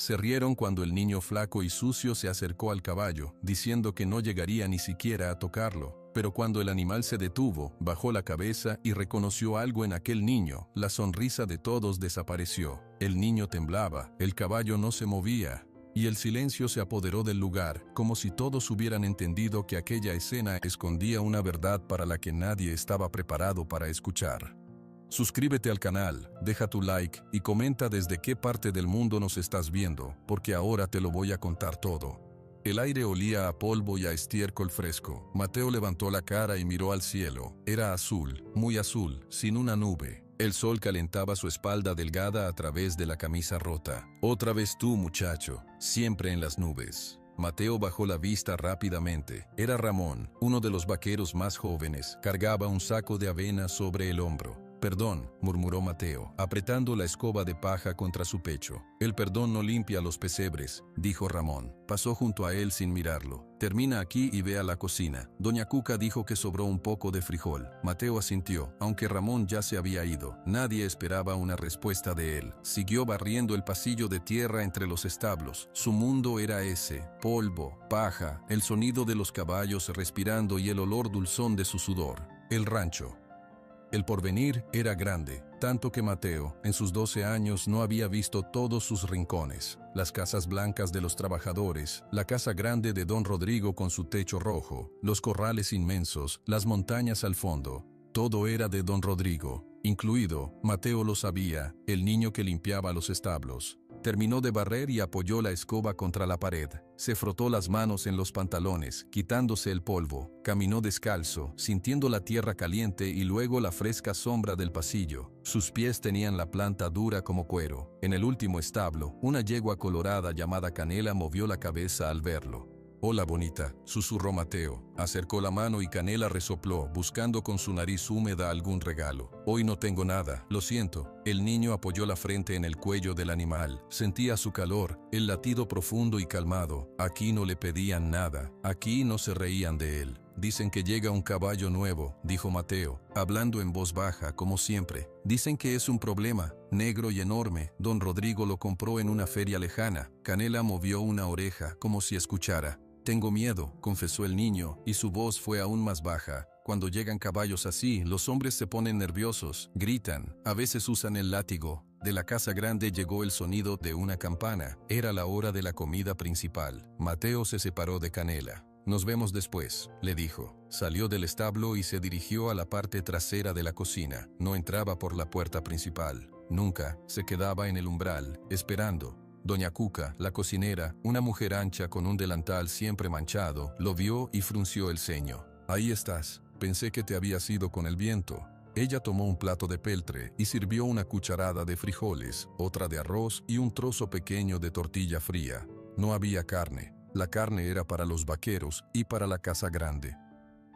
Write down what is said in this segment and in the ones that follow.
Se rieron cuando el niño flaco y sucio se acercó al caballo, diciendo que no llegaría ni siquiera a tocarlo. Pero cuando el animal se detuvo, bajó la cabeza y reconoció algo en aquel niño. La sonrisa de todos desapareció. El niño temblaba, el caballo no se movía, y el silencio se apoderó del lugar, como si todos hubieran entendido que aquella escena escondía una verdad para la que nadie estaba preparado para escuchar. Suscríbete al canal, deja tu like y comenta desde qué parte del mundo nos estás viendo, porque ahora te lo voy a contar todo. El aire olía a polvo y a estiércol fresco. Mateo levantó la cara y miró al cielo. Era azul, muy azul, sin una nube. El sol calentaba su espalda delgada a través de la camisa rota. Otra vez tú, muchacho, siempre en las nubes. Mateo bajó la vista rápidamente. Era Ramón, uno de los vaqueros más jóvenes. Cargaba un saco de avena sobre el hombro. «Perdón», murmuró Mateo, apretando la escoba de paja contra su pecho. «El perdón no limpia los pesebres», dijo Ramón. Pasó junto a él sin mirarlo. «Termina aquí y ve a la cocina. Doña Cuca dijo que sobró un poco de frijol». Mateo asintió, aunque Ramón ya se había ido. Nadie esperaba una respuesta de él. Siguió barriendo el pasillo de tierra entre los establos. Su mundo era ese: polvo, paja, el sonido de los caballos respirando y el olor dulzón de su sudor. El rancho. El porvenir era grande, tanto que Mateo, en sus 12 años, no había visto todos sus rincones. Las casas blancas de los trabajadores, la casa grande de don Rodrigo con su techo rojo, los corrales inmensos, las montañas al fondo. Todo era de don Rodrigo, incluido, Mateo lo sabía, el niño que limpiaba los establos. Terminó de barrer y apoyó la escoba contra la pared. Se frotó las manos en los pantalones, quitándose el polvo. Caminó descalzo, sintiendo la tierra caliente y luego la fresca sombra del pasillo. Sus pies tenían la planta dura como cuero. En el último establo, una yegua colorada llamada Canela movió la cabeza al verlo. «Hola, bonita», susurró Mateo. Acercó la mano y Canela resopló, buscando con su nariz húmeda algún regalo. «Hoy no tengo nada, lo siento». El niño apoyó la frente en el cuello del animal. Sentía su calor, el latido profundo y calmado. Aquí no le pedían nada, aquí no se reían de él. «Dicen que llega un caballo nuevo», dijo Mateo, hablando en voz baja, como siempre. «Dicen que es un problema, negro y enorme. Don Rodrigo lo compró en una feria lejana». Canela movió una oreja, como si escuchara. «Tengo miedo», confesó el niño, y su voz fue aún más baja. «Cuando llegan caballos así, los hombres se ponen nerviosos, gritan, a veces usan el látigo». De la casa grande llegó el sonido de una campana. Era la hora de la comida principal. Mateo se separó de Canela. «Nos vemos después», le dijo. Salió del establo y se dirigió a la parte trasera de la cocina. No entraba por la puerta principal. Nunca. Se quedaba en el umbral, esperando. Doña Cuca, la cocinera, una mujer ancha con un delantal siempre manchado, lo vio y frunció el ceño. «Ahí estás. Pensé que te habías ido con el viento». Ella tomó un plato de peltre y sirvió una cucharada de frijoles, otra de arroz y un trozo pequeño de tortilla fría. No había carne. La carne era para los vaqueros y para la casa grande.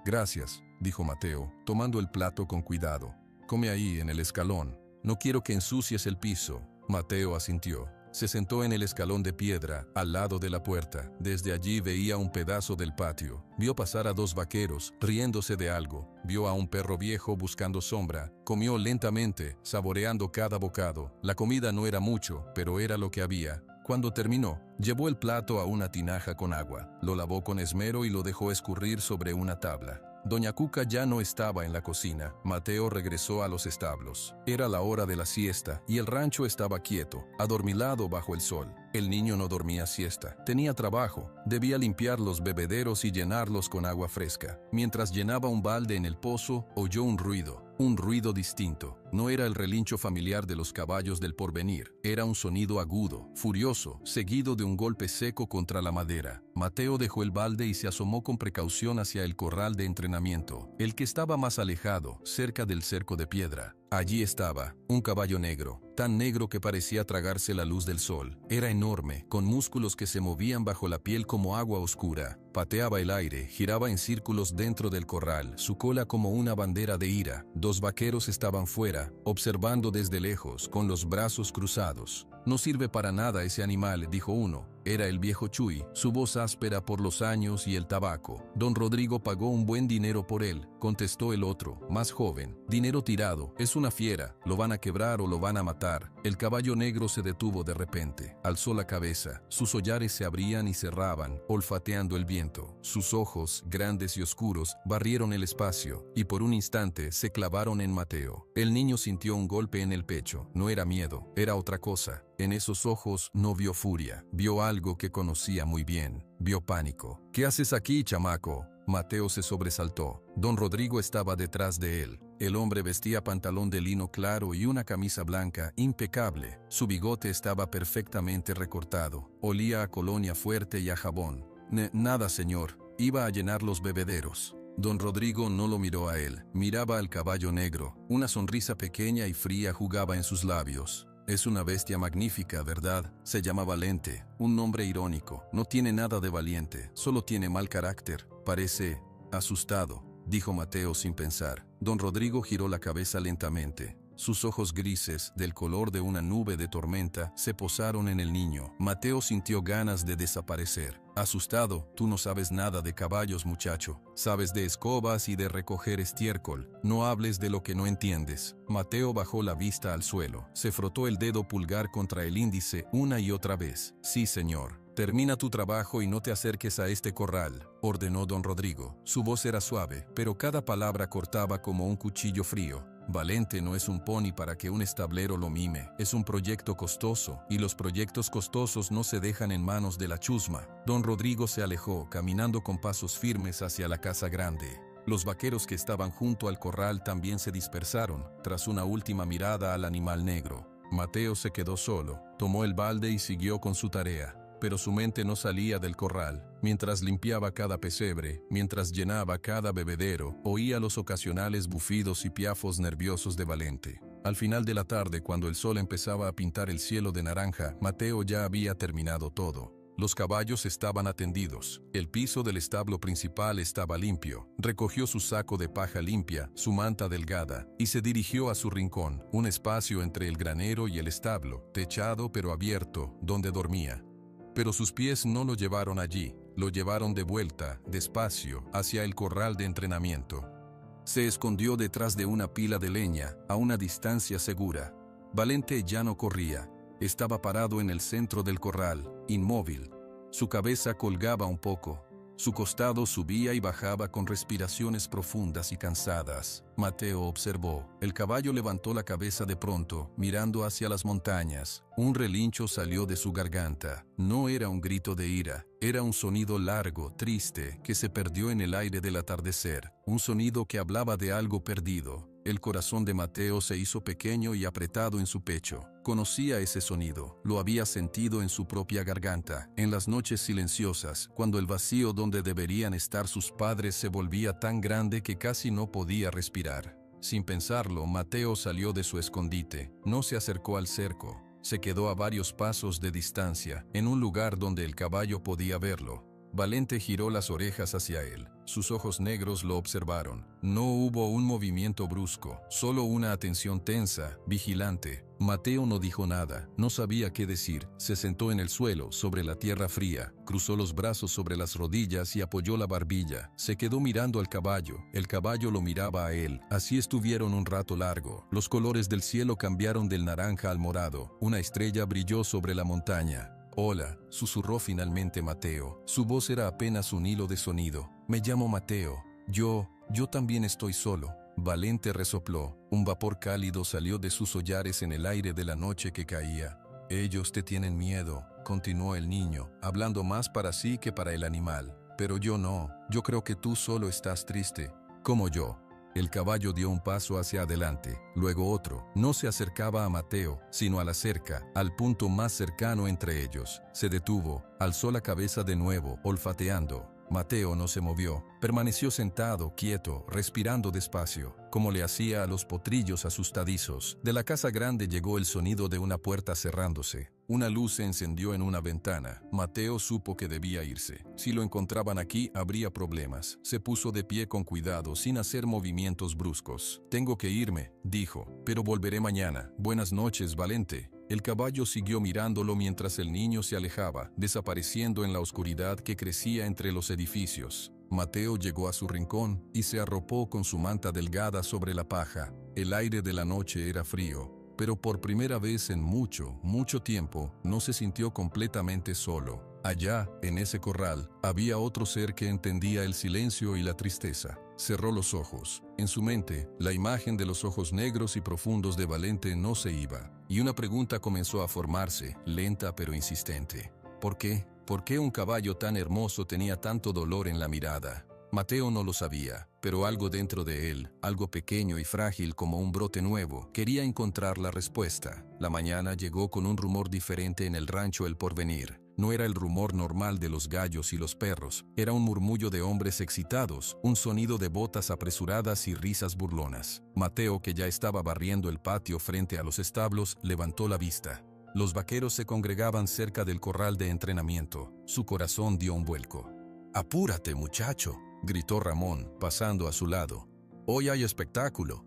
«Gracias», dijo Mateo, tomando el plato con cuidado. «Come ahí, en el escalón. No quiero que ensucies el piso». Mateo asintió. Se sentó en el escalón de piedra, al lado de la puerta. Desde allí veía un pedazo del patio. Vio pasar a 2 vaqueros, riéndose de algo. Vio a un perro viejo buscando sombra. Comió lentamente, saboreando cada bocado. La comida no era mucho, pero era lo que había. Cuando terminó, llevó el plato a una tinaja con agua. Lo lavó con esmero y lo dejó escurrir sobre una tabla. Doña Cuca ya no estaba en la cocina. Mateo regresó a los establos. Era la hora de la siesta y el rancho estaba quieto, adormilado bajo el sol. El niño no dormía siesta. Tenía trabajo. Debía limpiar los bebederos y llenarlos con agua fresca. Mientras llenaba un balde en el pozo, oyó un ruido distinto. No era el relincho familiar de los caballos del porvenir. Era un sonido agudo, furioso, seguido de un golpe seco contra la madera. Mateo dejó el balde y se asomó con precaución hacia el corral de entrenamiento, el que estaba más alejado, cerca del cerco de piedra. Allí estaba, un caballo negro, tan negro que parecía tragarse la luz del sol. Era enorme, con músculos que se movían bajo la piel como agua oscura. Pateaba el aire, giraba en círculos dentro del corral, su cola como una bandera de ira. 2 vaqueros estaban fuera, observando desde lejos, con los brazos cruzados. No sirve para nada ese animal, dijo uno. Era el viejo Chuy, su voz áspera por los años y el tabaco. Don Rodrigo pagó un buen dinero por él, contestó el otro, más joven. Dinero tirado, es una fiera, lo van a quebrar o lo van a matar. El caballo negro se detuvo de repente, alzó la cabeza, sus hollares se abrían y cerraban, olfateando el viento. Sus ojos, grandes y oscuros, barrieron el espacio, y por un instante se clavaron en Mateo. El niño sintió un golpe en el pecho, no era miedo, era otra cosa. En esos ojos no vio furia, vio algo que conocía muy bien, vio pánico. ¿Qué haces aquí, chamaco? Mateo se sobresaltó. Don Rodrigo estaba detrás de él. El hombre vestía pantalón de lino claro y una camisa blanca impecable. Su bigote estaba perfectamente recortado. Olía a colonia fuerte y a jabón. Nada, señor. Iba a llenar los bebederos. Don Rodrigo no lo miró a él. Miraba al caballo negro. Una sonrisa pequeña y fría jugaba en sus labios. Es una bestia magnífica, ¿verdad? Se llama Valente, un nombre irónico. No tiene nada de valiente, solo tiene mal carácter. Parece asustado, dijo Mateo sin pensar. Don Rodrigo giró la cabeza lentamente. Sus ojos grises, del color de una nube de tormenta, se posaron en el niño. Mateo sintió ganas de desaparecer. Asustado, tú no sabes nada de caballos, muchacho. Sabes de escobas y de recoger estiércol. No hables de lo que no entiendes. Mateo bajó la vista al suelo. Se frotó el dedo pulgar contra el índice una y otra vez. Sí, señor. Termina tu trabajo y no te acerques a este corral, ordenó don Rodrigo. Su voz era suave, pero cada palabra cortaba como un cuchillo frío. Valente no es un pony para que un establero lo mime, es un proyecto costoso, y los proyectos costosos no se dejan en manos de la chusma. Don Rodrigo se alejó, caminando con pasos firmes hacia la casa grande. Los vaqueros que estaban junto al corral también se dispersaron, tras una última mirada al animal negro. Mateo se quedó solo, tomó el balde y siguió con su tarea. Pero su mente no salía del corral. Mientras limpiaba cada pesebre, mientras llenaba cada bebedero, oía los ocasionales bufidos y piafos nerviosos de Valente. Al final de la tarde, cuando el sol empezaba a pintar el cielo de naranja, Mateo ya había terminado todo. Los caballos estaban atendidos. El piso del establo principal estaba limpio. Recogió su saco de paja limpia, su manta delgada, y se dirigió a su rincón, un espacio entre el granero y el establo, techado pero abierto, donde dormía. Pero sus pies no lo llevaron allí, lo llevaron de vuelta, despacio, hacia el corral de entrenamiento. Se escondió detrás de una pila de leña, a una distancia segura. Valente ya no corría, estaba parado en el centro del corral, inmóvil. Su cabeza colgaba un poco. Su costado subía y bajaba con respiraciones profundas y cansadas. Mateo observó. El caballo levantó la cabeza de pronto, mirando hacia las montañas. Un relincho salió de su garganta. No era un grito de ira, era un sonido largo, triste, que se perdió en el aire del atardecer. Un sonido que hablaba de algo perdido. El corazón de Mateo se hizo pequeño y apretado en su pecho. Conocía ese sonido, lo había sentido en su propia garganta, en las noches silenciosas, cuando el vacío donde deberían estar sus padres se volvía tan grande que casi no podía respirar. Sin pensarlo, Mateo salió de su escondite, no se acercó al cerco, se quedó a varios pasos de distancia, en un lugar donde el caballo podía verlo. Valente giró las orejas hacia él. Sus ojos negros lo observaron. No hubo un movimiento brusco, solo una atención tensa, vigilante. Mateo no dijo nada, no sabía qué decir. Se sentó en el suelo, sobre la tierra fría, cruzó los brazos sobre las rodillas y apoyó la barbilla. Se quedó mirando al caballo. El caballo lo miraba a él. Así estuvieron un rato largo. Los colores del cielo cambiaron del naranja al morado. Una estrella brilló sobre la montaña. Hola, susurró finalmente Mateo. Su voz era apenas un hilo de sonido. Me llamo Mateo. Yo también estoy solo. Valente resopló. Un vapor cálido salió de sus hollares en el aire de la noche que caía. Ellos te tienen miedo, continuó el niño, hablando más para sí que para el animal. Pero yo no. Yo creo que tú solo estás triste. Como yo. El caballo dio un paso hacia adelante, luego otro. No se acercaba a Mateo, sino a la cerca, al punto más cercano entre ellos. Se detuvo, alzó la cabeza de nuevo, olfateando. Mateo no se movió, permaneció sentado, quieto, respirando despacio, como le hacía a los potrillos asustadizos. De la casa grande llegó el sonido de una puerta cerrándose. Una luz se encendió en una ventana. Mateo supo que debía irse. Si lo encontraban aquí, habría problemas. Se puso de pie con cuidado, sin hacer movimientos bruscos. Tengo que irme, dijo, pero volveré mañana. Buenas noches, Valente. El caballo siguió mirándolo mientras el niño se alejaba, desapareciendo en la oscuridad que crecía entre los edificios. Mateo llegó a su rincón y se arropó con su manta delgada sobre la paja. El aire de la noche era frío, pero por primera vez en mucho, mucho tiempo, no se sintió completamente solo. Allá, en ese corral, había otro ser que entendía el silencio y la tristeza. Cerró los ojos. En su mente, la imagen de los ojos negros y profundos de Valente no se iba, y una pregunta comenzó a formarse, lenta pero insistente. ¿Por qué? ¿Por qué un caballo tan hermoso tenía tanto dolor en la mirada? Mateo no lo sabía, pero algo dentro de él, algo pequeño y frágil como un brote nuevo, quería encontrar la respuesta. La mañana llegó con un rumor diferente en el rancho El Porvenir. No era el rumor normal de los gallos y los perros, era un murmullo de hombres excitados, un sonido de botas apresuradas y risas burlonas. Mateo, que ya estaba barriendo el patio frente a los establos, levantó la vista. Los vaqueros se congregaban cerca del corral de entrenamiento. Su corazón dio un vuelco. «¡Apúrate, muchacho!», gritó Ramón, pasando a su lado. «Hoy hay espectáculo».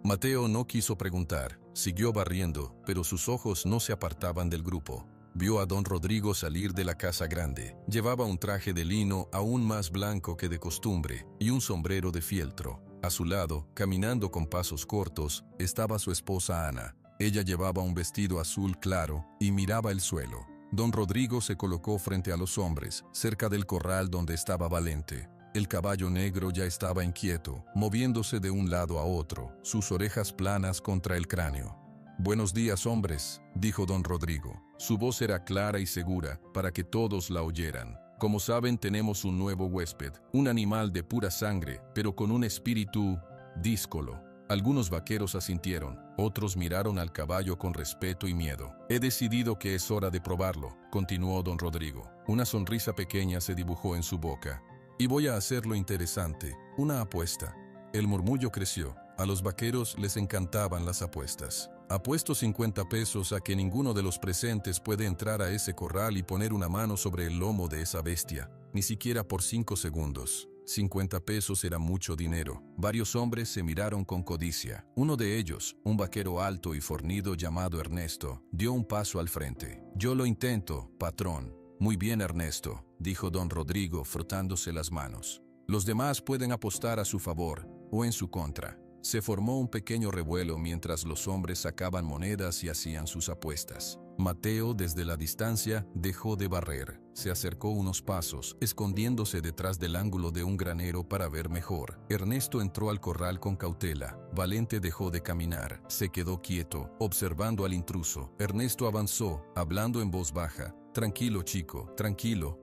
Mateo no quiso preguntar, siguió barriendo, pero sus ojos no se apartaban del grupo. Vio a don Rodrigo salir de la casa grande. Llevaba un traje de lino aún más blanco que de costumbre y un sombrero de fieltro. A su lado, caminando con pasos cortos, estaba su esposa Ana. Ella llevaba un vestido azul claro y miraba el suelo. Don Rodrigo se colocó frente a los hombres, cerca del corral donde estaba Valente. El caballo negro ya estaba inquieto, moviéndose de un lado a otro, sus orejas planas contra el cráneo. «Buenos días, hombres», dijo don Rodrigo. Su voz era clara y segura, para que todos la oyeran. «Como saben, tenemos un nuevo huésped, un animal de pura sangre, pero con un espíritu díscolo». Algunos vaqueros asintieron, otros miraron al caballo con respeto y miedo. «He decidido que es hora de probarlo», continuó don Rodrigo. Una sonrisa pequeña se dibujó en su boca. «Y voy a hacerlo interesante, una apuesta». El murmullo creció. A los vaqueros les encantaban las apuestas. «Apuesto 50 pesos a que ninguno de los presentes puede entrar a ese corral y poner una mano sobre el lomo de esa bestia, ni siquiera por 5 segundos». 50 pesos era mucho dinero. Varios hombres se miraron con codicia. Uno de ellos, un vaquero alto y fornido llamado Ernesto, dio un paso al frente. «Yo lo intento, patrón». «Muy bien, Ernesto», dijo don Rodrigo frotándose las manos. «Los demás pueden apostar a su favor o en su contra». Se formó un pequeño revuelo mientras los hombres sacaban monedas y hacían sus apuestas. Mateo, desde la distancia, dejó de barrer. Se acercó unos pasos, escondiéndose detrás del ángulo de un granero para ver mejor. Ernesto entró al corral con cautela. Valente dejó de caminar. Se quedó quieto, observando al intruso. Ernesto avanzó, hablando en voz baja. «Tranquilo, chico, tranquilo».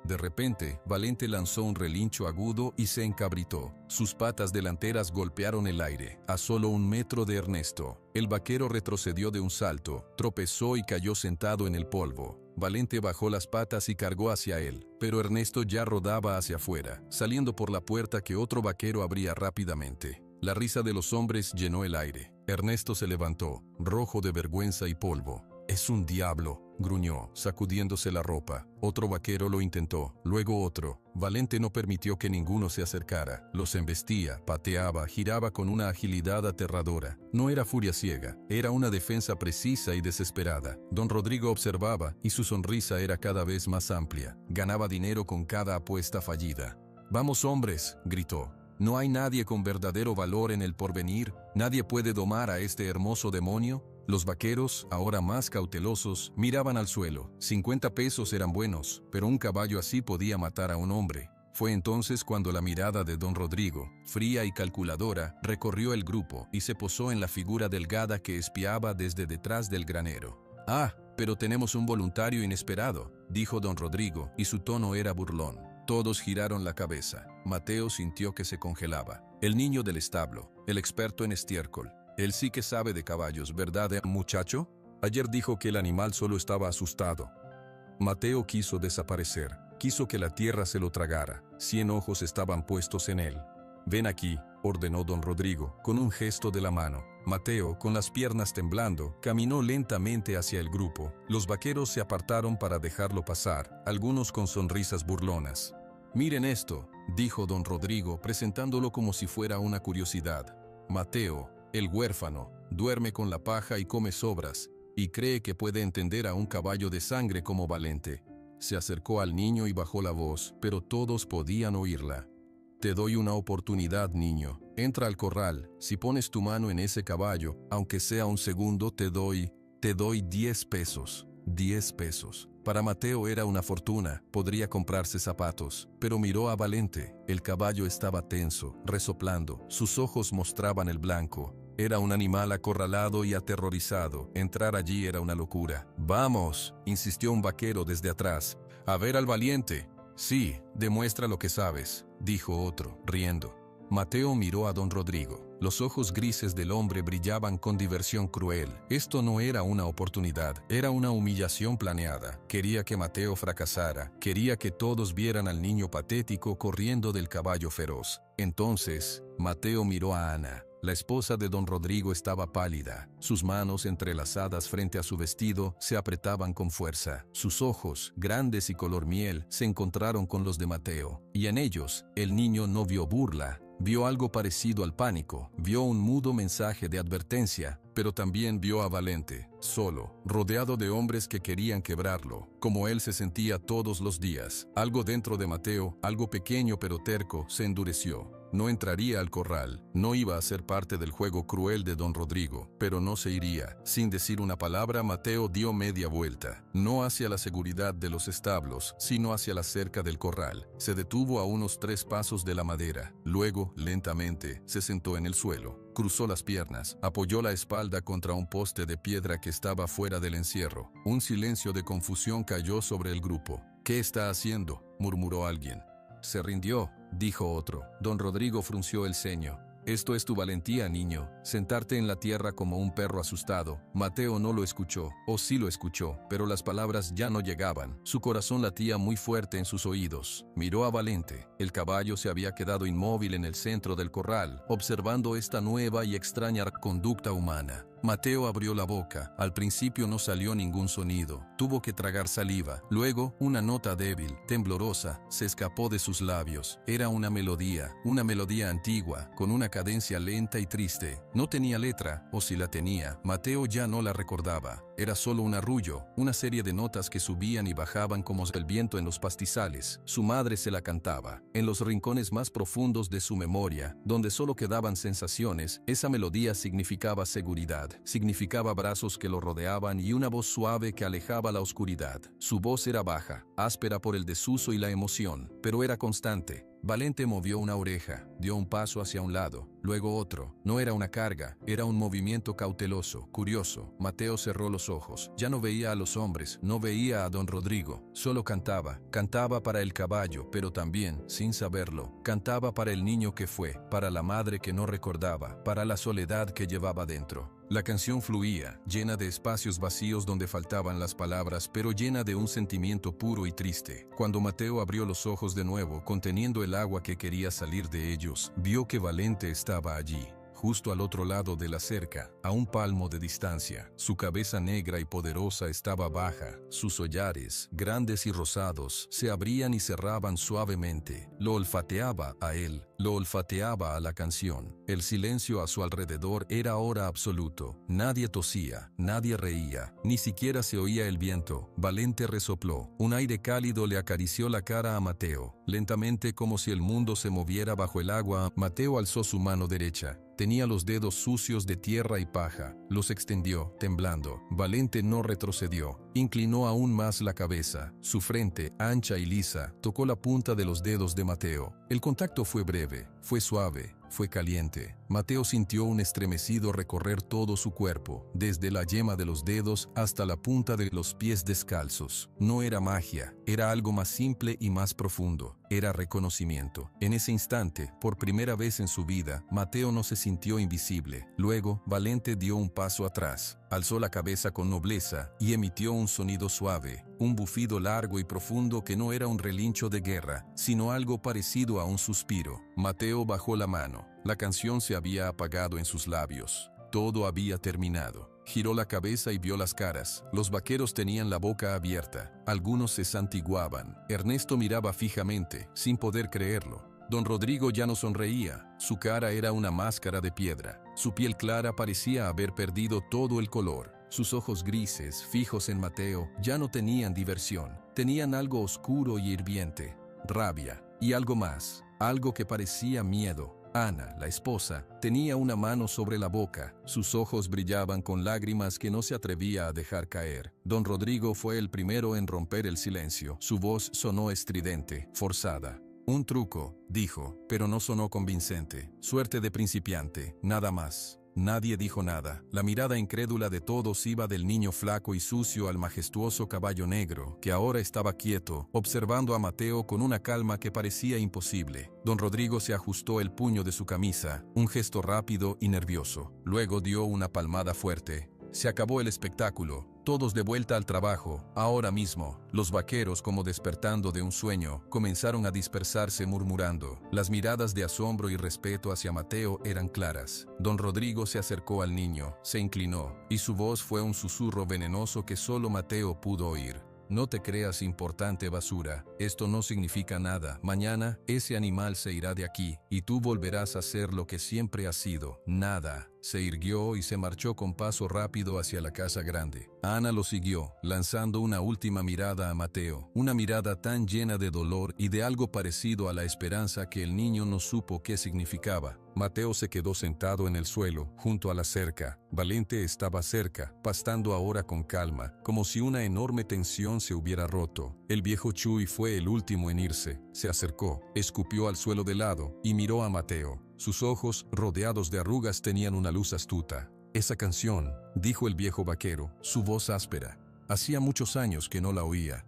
De repente, Valente lanzó un relincho agudo y se encabritó. Sus patas delanteras golpearon el aire, a solo 1 metro de Ernesto. El vaquero retrocedió de un salto, tropezó y cayó sentado en el polvo. Valente bajó las patas y cargó hacia él, pero Ernesto ya rodaba hacia afuera, saliendo por la puerta que otro vaquero abría rápidamente. La risa de los hombres llenó el aire. Ernesto se levantó, rojo de vergüenza y polvo. «Es un diablo», gruñó, sacudiéndose la ropa. Otro vaquero lo intentó, luego otro. Valente no permitió que ninguno se acercara. Los embestía, pateaba, giraba con una agilidad aterradora. No era furia ciega, era una defensa precisa y desesperada. Don Rodrigo observaba y su sonrisa era cada vez más amplia. Ganaba dinero con cada apuesta fallida. «Vamos, hombres», gritó. «No hay nadie con verdadero valor en El Porvenir. Nadie puede domar a este hermoso demonio». Los vaqueros, ahora más cautelosos, miraban al suelo. 50 pesos eran buenos, pero un caballo así podía matar a un hombre. Fue entonces cuando la mirada de don Rodrigo, fría y calculadora, recorrió el grupo y se posó en la figura delgada que espiaba desde detrás del granero. «Ah, pero tenemos un voluntario inesperado», dijo don Rodrigo, y su tono era burlón. Todos giraron la cabeza. Mateo sintió que se congelaba. El niño del establo, el experto en estiércol. Él sí que sabe de caballos, ¿verdad, muchacho? Ayer dijo que el animal solo estaba asustado. Mateo quiso desaparecer, quiso que la tierra se lo tragara. 100 ojos estaban puestos en él. «Ven aquí», ordenó don Rodrigo, con un gesto de la mano. Mateo, con las piernas temblando, caminó lentamente hacia el grupo. Los vaqueros se apartaron para dejarlo pasar, algunos con sonrisas burlonas. «Miren esto», dijo don Rodrigo, presentándolo como si fuera una curiosidad. «Mateo, el huérfano, duerme con la paja y come sobras, y cree que puede entender a un caballo de sangre como Valente. Se acercó al niño y bajó la voz, pero todos podían oírla. Te doy una oportunidad, niño. Entra al corral. Si pones tu mano en ese caballo, aunque sea un segundo, te doy 10 pesos. 10 pesos. Para Mateo era una fortuna, podría comprarse zapatos, pero miró a Valente. El caballo estaba tenso, resoplando, sus ojos mostraban el blanco. Era un animal acorralado y aterrorizado. Entrar allí era una locura. «Vamos», insistió un vaquero desde atrás. «A ver al valiente». «Sí, demuestra lo que sabes», dijo otro, riendo. Mateo miró a don Rodrigo. Los ojos grises del hombre brillaban con diversión cruel. Esto no era una oportunidad, era una humillación planeada. Quería que Mateo fracasara, quería que todos vieran al niño patético corriendo del caballo feroz. Entonces, Mateo miró a Ana. La esposa de don Rodrigo estaba pálida. Sus manos entrelazadas frente a su vestido se apretaban con fuerza. Sus ojos, grandes y color miel, se encontraron con los de Mateo. Y en ellos, el niño no vio burla. Vio algo parecido al pánico, vio un mudo mensaje de advertencia, pero también vio a Valente, solo, rodeado de hombres que querían quebrarlo, como él se sentía todos los días. Algo dentro de Mateo, algo pequeño pero terco, se endureció. No entraría al corral, no iba a ser parte del juego cruel de don Rodrigo, pero no se iría. Sin decir una palabra, Mateo dio media vuelta, no hacia la seguridad de los establos, sino hacia la cerca del corral. Se detuvo a unos 3 pasos de la madera. Luego, lentamente, se sentó en el suelo. Cruzó las piernas, apoyó la espalda contra un poste de piedra que estaba fuera del encierro. Un silencio de confusión cayó sobre el grupo. «¿Qué está haciendo?», murmuró alguien. «Se rindió», dijo otro. Don Rodrigo frunció el ceño. «Esto es tu valentía, niño, sentarte en la tierra como un perro asustado». Mateo no lo escuchó, o sí lo escuchó, pero las palabras ya no llegaban. Su corazón latía muy fuerte en sus oídos. Miró a Valente. El caballo se había quedado inmóvil en el centro del corral, observando esta nueva y extraña conducta humana. Mateo abrió la boca. Al principio no salió ningún sonido. Tuvo que tragar saliva. Luego, una nota débil, temblorosa, se escapó de sus labios. Era una melodía antigua, con una cadencia lenta y triste. No tenía letra, o si la tenía, Mateo ya no la recordaba. Era solo un arrullo, una serie de notas que subían y bajaban como el viento en los pastizales. Su madre se la cantaba. En los rincones más profundos de su memoria, donde solo quedaban sensaciones, esa melodía significaba seguridad. Significaba brazos que lo rodeaban y una voz suave que alejaba la oscuridad. Su voz era baja, áspera por el desuso y la emoción, pero era constante. Valente movió una oreja, dio un paso hacia un lado, luego otro. No era una carga, era un movimiento cauteloso, curioso. Mateo cerró los ojos. Ya no veía a los hombres, no veía a don Rodrigo. Solo cantaba. Cantaba para el caballo, pero también, sin saberlo, cantaba para el niño que fue, para la madre que no recordaba, para la soledad que llevaba dentro. La canción fluía, llena de espacios vacíos donde faltaban las palabras, pero llena de un sentimiento puro y triste. Cuando Mateo abrió los ojos de nuevo, conteniendo el agua que quería salir de ellos, vio que Valente estaba allí, justo al otro lado de la cerca, a un palmo de distancia. Su cabeza negra y poderosa estaba baja, sus hollares, grandes y rosados, se abrían y cerraban suavemente. Lo olfateaba a él, lo olfateaba a la canción. El silencio a su alrededor era ahora absoluto. Nadie tosía, nadie reía, ni siquiera se oía el viento. Valente resopló. Un aire cálido le acarició la cara a Mateo. Lentamente, como si el mundo se moviera bajo el agua, Mateo alzó su mano derecha. Tenía los dedos sucios de tierra y paja. Los extendió, temblando. Valente no retrocedió. Inclinó aún más la cabeza. Su frente, ancha y lisa, tocó la punta de los dedos de Mateo. El contacto fue breve, fue suave, fue caliente. Mateo sintió un estremecido recorrer todo su cuerpo, desde la yema de los dedos hasta la punta de los pies descalzos. No era magia, era algo más simple y más profundo. Era reconocimiento. En ese instante, por primera vez en su vida, Mateo no se sintió invisible. Luego, Valente dio un paso atrás. Alzó la cabeza con nobleza y emitió un sonido suave, un bufido largo y profundo que no era un relincho de guerra, sino algo parecido a un suspiro. Mateo bajó la mano. La canción se había apagado en sus labios. Todo había terminado. Giró la cabeza y vio las caras. Los vaqueros tenían la boca abierta. Algunos se santiguaban. Ernesto miraba fijamente, sin poder creerlo. Don Rodrigo ya no sonreía. Su cara era una máscara de piedra. Su piel clara parecía haber perdido todo el color. Sus ojos grises, fijos en Mateo, ya no tenían diversión. Tenían algo oscuro y hirviente, rabia, y algo más, algo que parecía miedo. Ana, la esposa, tenía una mano sobre la boca. Sus ojos brillaban con lágrimas que no se atrevía a dejar caer. Don Rodrigo fue el primero en romper el silencio. Su voz sonó estridente, forzada. Un truco, dijo, pero no sonó convincente. Suerte de principiante, nada más. Nadie dijo nada. La mirada incrédula de todos iba del niño flaco y sucio al majestuoso caballo negro, que ahora estaba quieto, observando a Mateo con una calma que parecía imposible. Don Rodrigo se ajustó el puño de su camisa, un gesto rápido y nervioso. Luego dio una palmada fuerte. Se acabó el espectáculo. Todos de vuelta al trabajo, ahora mismo. Los vaqueros, como despertando de un sueño, comenzaron a dispersarse murmurando. Las miradas de asombro y respeto hacia Mateo eran claras. Don Rodrigo se acercó al niño, se inclinó, y su voz fue un susurro venenoso que solo Mateo pudo oír. No te creas importante, basura. Esto no significa nada. Mañana, ese animal se irá de aquí, y tú volverás a ser lo que siempre has sido. Nada. Se irguió y se marchó con paso rápido hacia la casa grande. Ana lo siguió, lanzando una última mirada a Mateo, una mirada tan llena de dolor y de algo parecido a la esperanza que el niño no supo qué significaba. Mateo se quedó sentado en el suelo, junto a la cerca. Valente estaba cerca, pastando ahora con calma, como si una enorme tensión se hubiera roto. El viejo Chuy fue el último en irse. Se acercó, escupió al suelo de lado y miró a Mateo. Sus ojos, rodeados de arrugas, tenían una luz astuta. Esa canción, dijo el viejo vaquero, su voz áspera. Hacía muchos años que no la oía.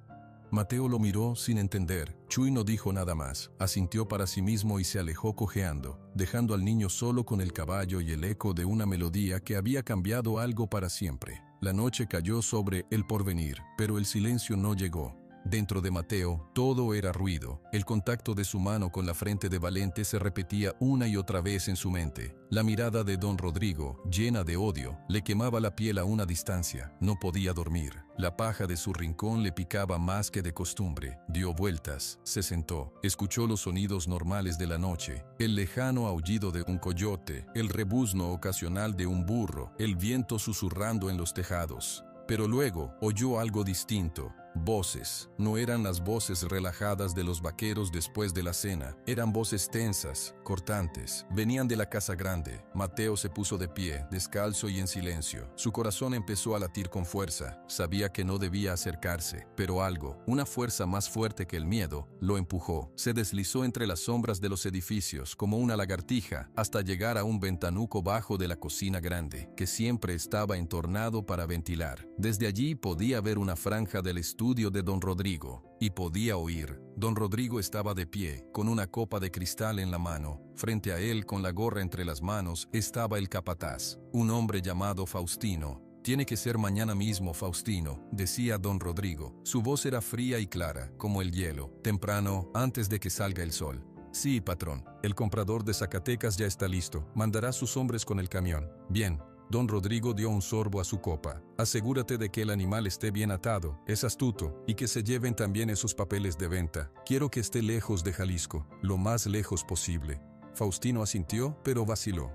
Mateo lo miró sin entender. Chuy no dijo nada más. Asintió para sí mismo y se alejó cojeando, dejando al niño solo con el caballo y el eco de una melodía que había cambiado algo para siempre. La noche cayó sobre el porvenir, pero el silencio no llegó. Dentro de Mateo, todo era ruido. El contacto de su mano con la frente de Valente se repetía una y otra vez en su mente. La mirada de don Rodrigo, llena de odio, le quemaba la piel a una distancia. No podía dormir. La paja de su rincón le picaba más que de costumbre. Dio vueltas, se sentó, escuchó los sonidos normales de la noche, el lejano aullido de un coyote, el rebuzno ocasional de un burro, el viento susurrando en los tejados. Pero luego oyó algo distinto. Voces. No eran las voces relajadas de los vaqueros después de la cena. Eran voces tensas, cortantes. Venían de la casa grande. Mateo se puso de pie, descalzo y en silencio. Su corazón empezó a latir con fuerza. Sabía que no debía acercarse, pero algo, una fuerza más fuerte que el miedo, lo empujó. Se deslizó entre las sombras de los edificios como una lagartija hasta llegar a un ventanuco bajo de la cocina grande, que siempre estaba entornado para ventilar. Desde allí podía ver una franja del estudio de don Rodrigo, y podía oír. Don Rodrigo estaba de pie, con una copa de cristal en la mano. Frente a él, con la gorra entre las manos, estaba el capataz, un hombre llamado Faustino. Tiene que ser mañana mismo, Faustino, decía don Rodrigo. Su voz era fría y clara, como el hielo, temprano, antes de que salga el sol. Sí, patrón, el comprador de Zacatecas ya está listo. Mandará sus hombres con el camión. Bien. Don Rodrigo dio un sorbo a su copa. Asegúrate de que el animal esté bien atado, es astuto, y que se lleven también esos papeles de venta. Quiero que esté lejos de Jalisco, lo más lejos posible. Faustino asintió, pero vaciló.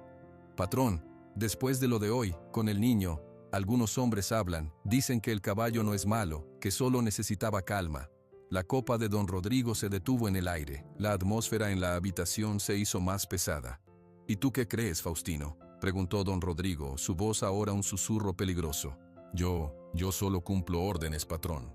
Patrón, después de lo de hoy, con el niño, algunos hombres hablan, dicen que el caballo no es malo, que solo necesitaba calma. La copa de don Rodrigo se detuvo en el aire. La atmósfera en la habitación se hizo más pesada. ¿Y tú qué crees, Faustino?, preguntó don Rodrigo, su voz ahora un susurro peligroso. Yo solo cumplo órdenes, patrón.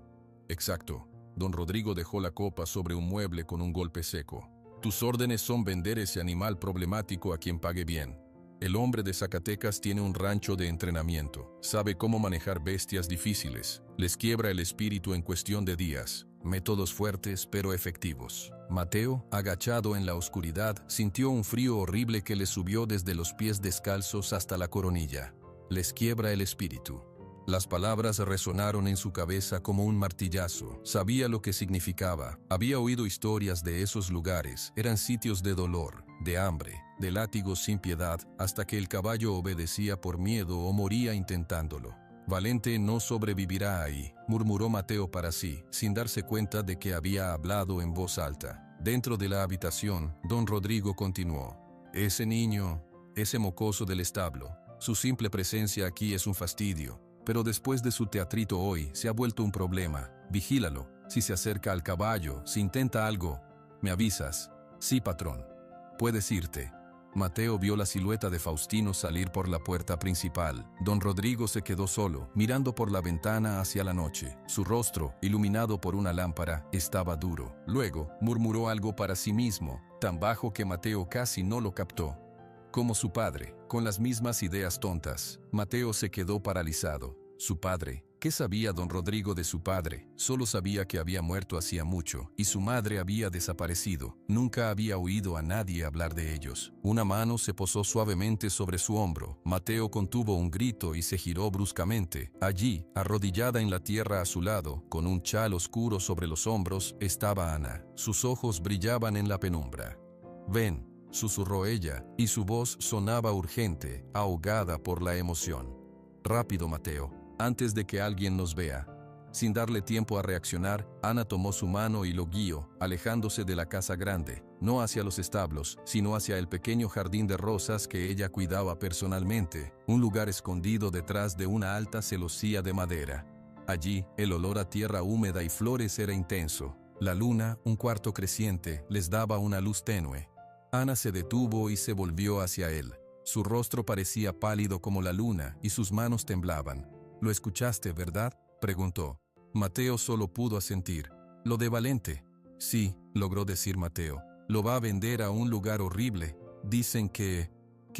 Exacto. Don Rodrigo dejó la copa sobre un mueble con un golpe seco. Tus órdenes son vender ese animal problemático a quien pague bien. El hombre de Zacatecas tiene un rancho de entrenamiento. Sabe cómo manejar bestias difíciles. Les quiebra el espíritu en cuestión de días. Métodos fuertes pero efectivos. Mateo, agachado en la oscuridad, sintió un frío horrible que le subió desde los pies descalzos hasta la coronilla. Les quiebra el espíritu. Las palabras resonaron en su cabeza como un martillazo. Sabía lo que significaba. Había oído historias de esos lugares. Eran sitios de dolor, de hambre, de látigos sin piedad, hasta que el caballo obedecía por miedo o moría intentándolo. Valente no sobrevivirá ahí, murmuró Mateo para sí, sin darse cuenta de que había hablado en voz alta. Dentro de la habitación, don Rodrigo continuó. Ese niño, ese mocoso del establo, su simple presencia aquí es un fastidio. pero después de su teatrito hoy se ha vuelto un problema. Vigílalo. Si se acerca al caballo, si intenta algo, me avisas. Sí, patrón. Puedes irte. Mateo vio la silueta de Faustino salir por la puerta principal. Don Rodrigo se quedó solo, mirando por la ventana hacia la noche. Su rostro, iluminado por una lámpara, estaba duro. Luego, murmuró algo para sí mismo, tan bajo que Mateo casi no lo captó. Como su padre, con las mismas ideas tontas, Mateo se quedó paralizado. Su padre. ¿Qué sabía don Rodrigo de su padre? Solo sabía que había muerto hacía mucho, y su madre había desaparecido. Nunca había oído a nadie hablar de ellos. Una mano se posó suavemente sobre su hombro. Mateo contuvo un grito y se giró bruscamente. Allí, arrodillada en la tierra a su lado, con un chal oscuro sobre los hombros, estaba Ana. Sus ojos brillaban en la penumbra. «Ven», susurró ella, y su voz sonaba urgente, ahogada por la emoción. «Rápido, Mateo, antes de que alguien nos vea». Sin darle tiempo a reaccionar, Ana tomó su mano y lo guió, alejándose de la casa grande, no hacia los establos, sino hacia el pequeño jardín de rosas que ella cuidaba personalmente, un lugar escondido detrás de una alta celosía de madera. Allí, el olor a tierra húmeda y flores era intenso. La luna, un cuarto creciente, les daba una luz tenue. Ana se detuvo y se volvió hacia él. Su rostro parecía pálido como la luna y sus manos temblaban. «¿Lo escuchaste, verdad?», preguntó. Mateo solo pudo asentir. «Lo de Valente». «Sí», logró decir Mateo. «Lo va a vender a un lugar horrible. Dicen que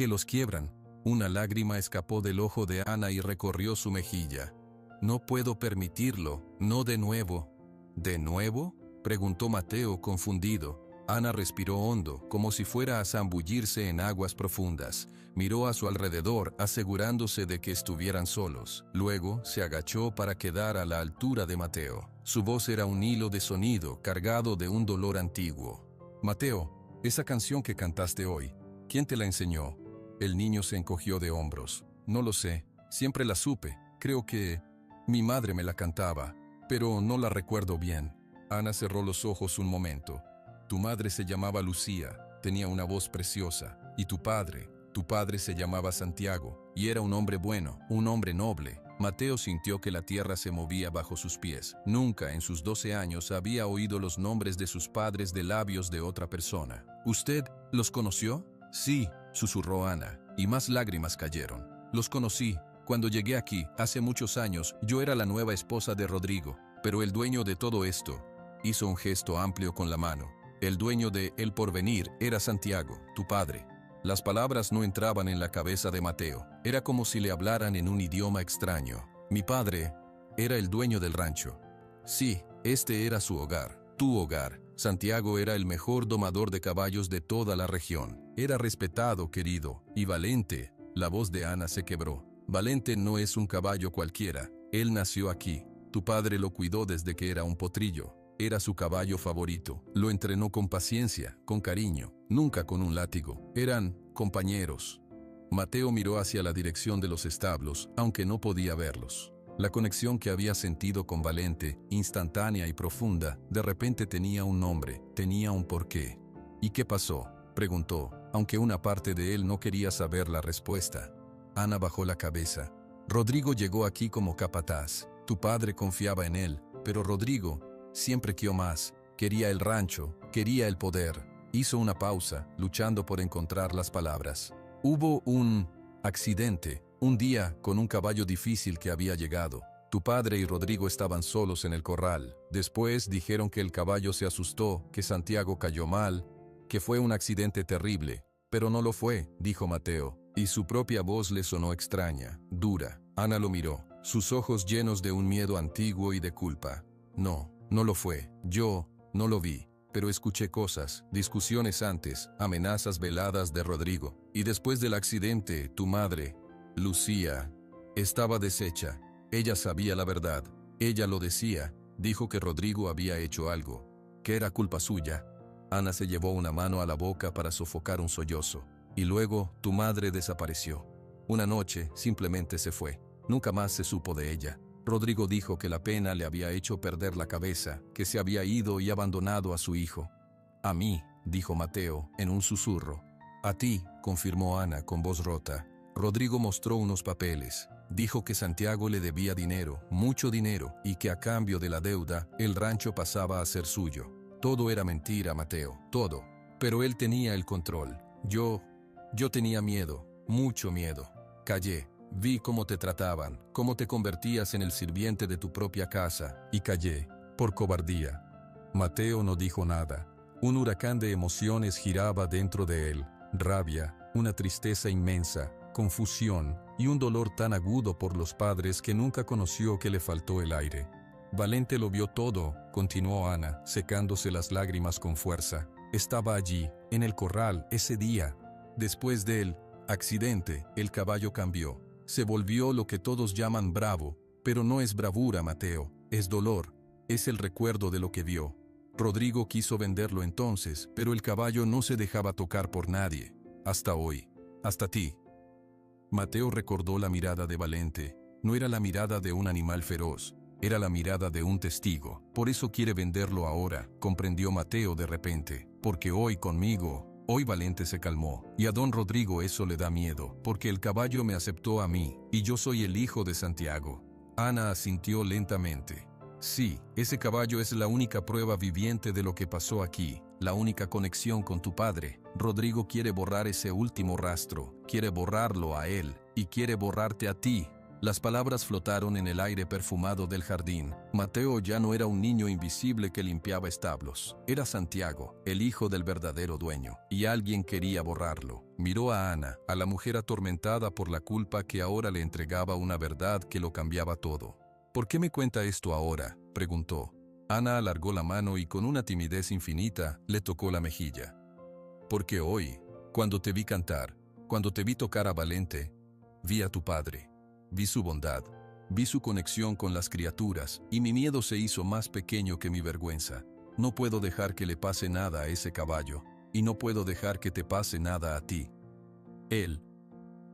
los quiebran». Una lágrima escapó del ojo de Ana y recorrió su mejilla. «No puedo permitirlo, no de nuevo». «¿De nuevo?», preguntó Mateo confundido. Ana respiró hondo, como si fuera a zambullirse en aguas profundas. Miró a su alrededor, asegurándose de que estuvieran solos. Luego se agachó para quedar a la altura de Mateo. Su voz era un hilo de sonido, cargado de un dolor antiguo. «Mateo, esa canción que cantaste hoy, ¿quién te la enseñó?». El niño se encogió de hombros. «No lo sé, siempre la supe. Creo que mi madre me la cantaba, pero no la recuerdo bien». Ana cerró los ojos un momento. «Tu madre se llamaba Lucía, tenía una voz preciosa, y tu padre se llamaba Santiago, y era un hombre bueno, un hombre noble». Mateo sintió que la tierra se movía bajo sus pies. Nunca en sus 12 años había oído los nombres de sus padres de labios de otra persona. «¿Usted los conoció?». «Sí», susurró Ana, y más lágrimas cayeron. «Los conocí. Cuando llegué aquí, hace muchos años, yo era la nueva esposa de Rodrigo, pero el dueño de todo esto», hizo un gesto amplio con la mano. «El dueño de El Porvenir era Santiago, tu padre». Las palabras no entraban en la cabeza de Mateo. Era como si le hablaran en un idioma extraño. «Mi padre era el dueño del rancho». «Sí, este era su hogar, tu hogar». Santiago era el mejor domador de caballos de toda la región. Era respetado, querido, y Valente. La voz de Ana se quebró. «Valente no es un caballo cualquiera. Él nació aquí. Tu padre lo cuidó desde que era un potrillo. Era su caballo favorito. Lo entrenó con paciencia, con cariño, nunca con un látigo. Eran compañeros». Mateo miró hacia la dirección de los establos, aunque no podía verlos. La conexión que había sentido con Valente, instantánea y profunda, de repente tenía un nombre, tenía un porqué. «¿Y qué pasó?», preguntó, aunque una parte de él no quería saber la respuesta. Ana bajó la cabeza. «Rodrigo llegó aquí como capataz. Tu padre confiaba en él, pero Rodrigo siempre quiso más. Quería el rancho, quería el poder». Hizo una pausa, luchando por encontrar las palabras. «Hubo un accidente, un día con un caballo difícil que había llegado. Tu padre y Rodrigo estaban solos en el corral. Después dijeron que el caballo se asustó, que Santiago cayó mal, que fue un accidente terrible. Pero no lo fue», dijo Mateo, y su propia voz le sonó extraña, dura. Ana lo miró, sus ojos llenos de un miedo antiguo y de culpa. «No, no lo fue. Yo no lo vi. Pero escuché cosas, discusiones antes, amenazas veladas de Rodrigo. Y después del accidente, tu madre, Lucía, estaba deshecha. Ella sabía la verdad. Ella lo decía. Dijo que Rodrigo había hecho algo, que era culpa suya». Ana se llevó una mano a la boca para sofocar un sollozo. «Y luego, tu madre desapareció. Una noche, simplemente se fue. Nunca más se supo de ella. Rodrigo dijo que la pena le había hecho perder la cabeza, que se había ido y abandonado a su hijo». «A mí», dijo Mateo, en un susurro. «A ti», confirmó Ana con voz rota. Rodrigo mostró unos papeles. Dijo que Santiago le debía dinero, mucho dinero, y que a cambio de la deuda, el rancho pasaba a ser suyo. Todo era mentira, Mateo, todo. Pero él tenía el control. Yo tenía miedo, mucho miedo. Callé. Vi cómo te trataban, cómo te convertías en el sirviente de tu propia casa, y callé, por cobardía. Mateo no dijo nada. Un huracán de emociones giraba dentro de él. Rabia, una tristeza inmensa, confusión y un dolor tan agudo por los padres que nunca conoció que le faltó el aire. Valente lo vio todo, continuó Ana, secándose las lágrimas con fuerza. Estaba allí, en el corral, ese día. Después del accidente, el caballo cambió. Se volvió lo que todos llaman bravo, pero no es bravura, Mateo, es dolor, es el recuerdo de lo que vio. Rodrigo quiso venderlo entonces, pero el caballo no se dejaba tocar por nadie, hasta hoy, hasta ti. Mateo recordó la mirada de Valente, no era la mirada de un animal feroz, era la mirada de un testigo, por eso quiere venderlo ahora, comprendió Mateo de repente, porque hoy conmigo. Hoy Valente se calmó, y a don Rodrigo eso le da miedo, porque el caballo me aceptó a mí, y yo soy el hijo de Santiago. Ana asintió lentamente. Sí, ese caballo es la única prueba viviente de lo que pasó aquí, la única conexión con tu padre. Rodrigo quiere borrar ese último rastro, quiere borrarlo a él, y quiere borrarte a ti. Las palabras flotaron en el aire perfumado del jardín. Mateo ya no era un niño invisible que limpiaba establos. Era Santiago, el hijo del verdadero dueño, y alguien quería borrarlo. Miró a Ana, a la mujer atormentada por la culpa que ahora le entregaba una verdad que lo cambiaba todo. ¿Por qué me cuenta esto ahora?, preguntó. Ana alargó la mano y con una timidez infinita le tocó la mejilla. Porque hoy, cuando te vi cantar, cuando te vi tocar a Valente, vi a tu padre. Vi su bondad, vi su conexión con las criaturas, y mi miedo se hizo más pequeño que mi vergüenza. No puedo dejar que le pase nada a ese caballo, y no puedo dejar que te pase nada a ti. Él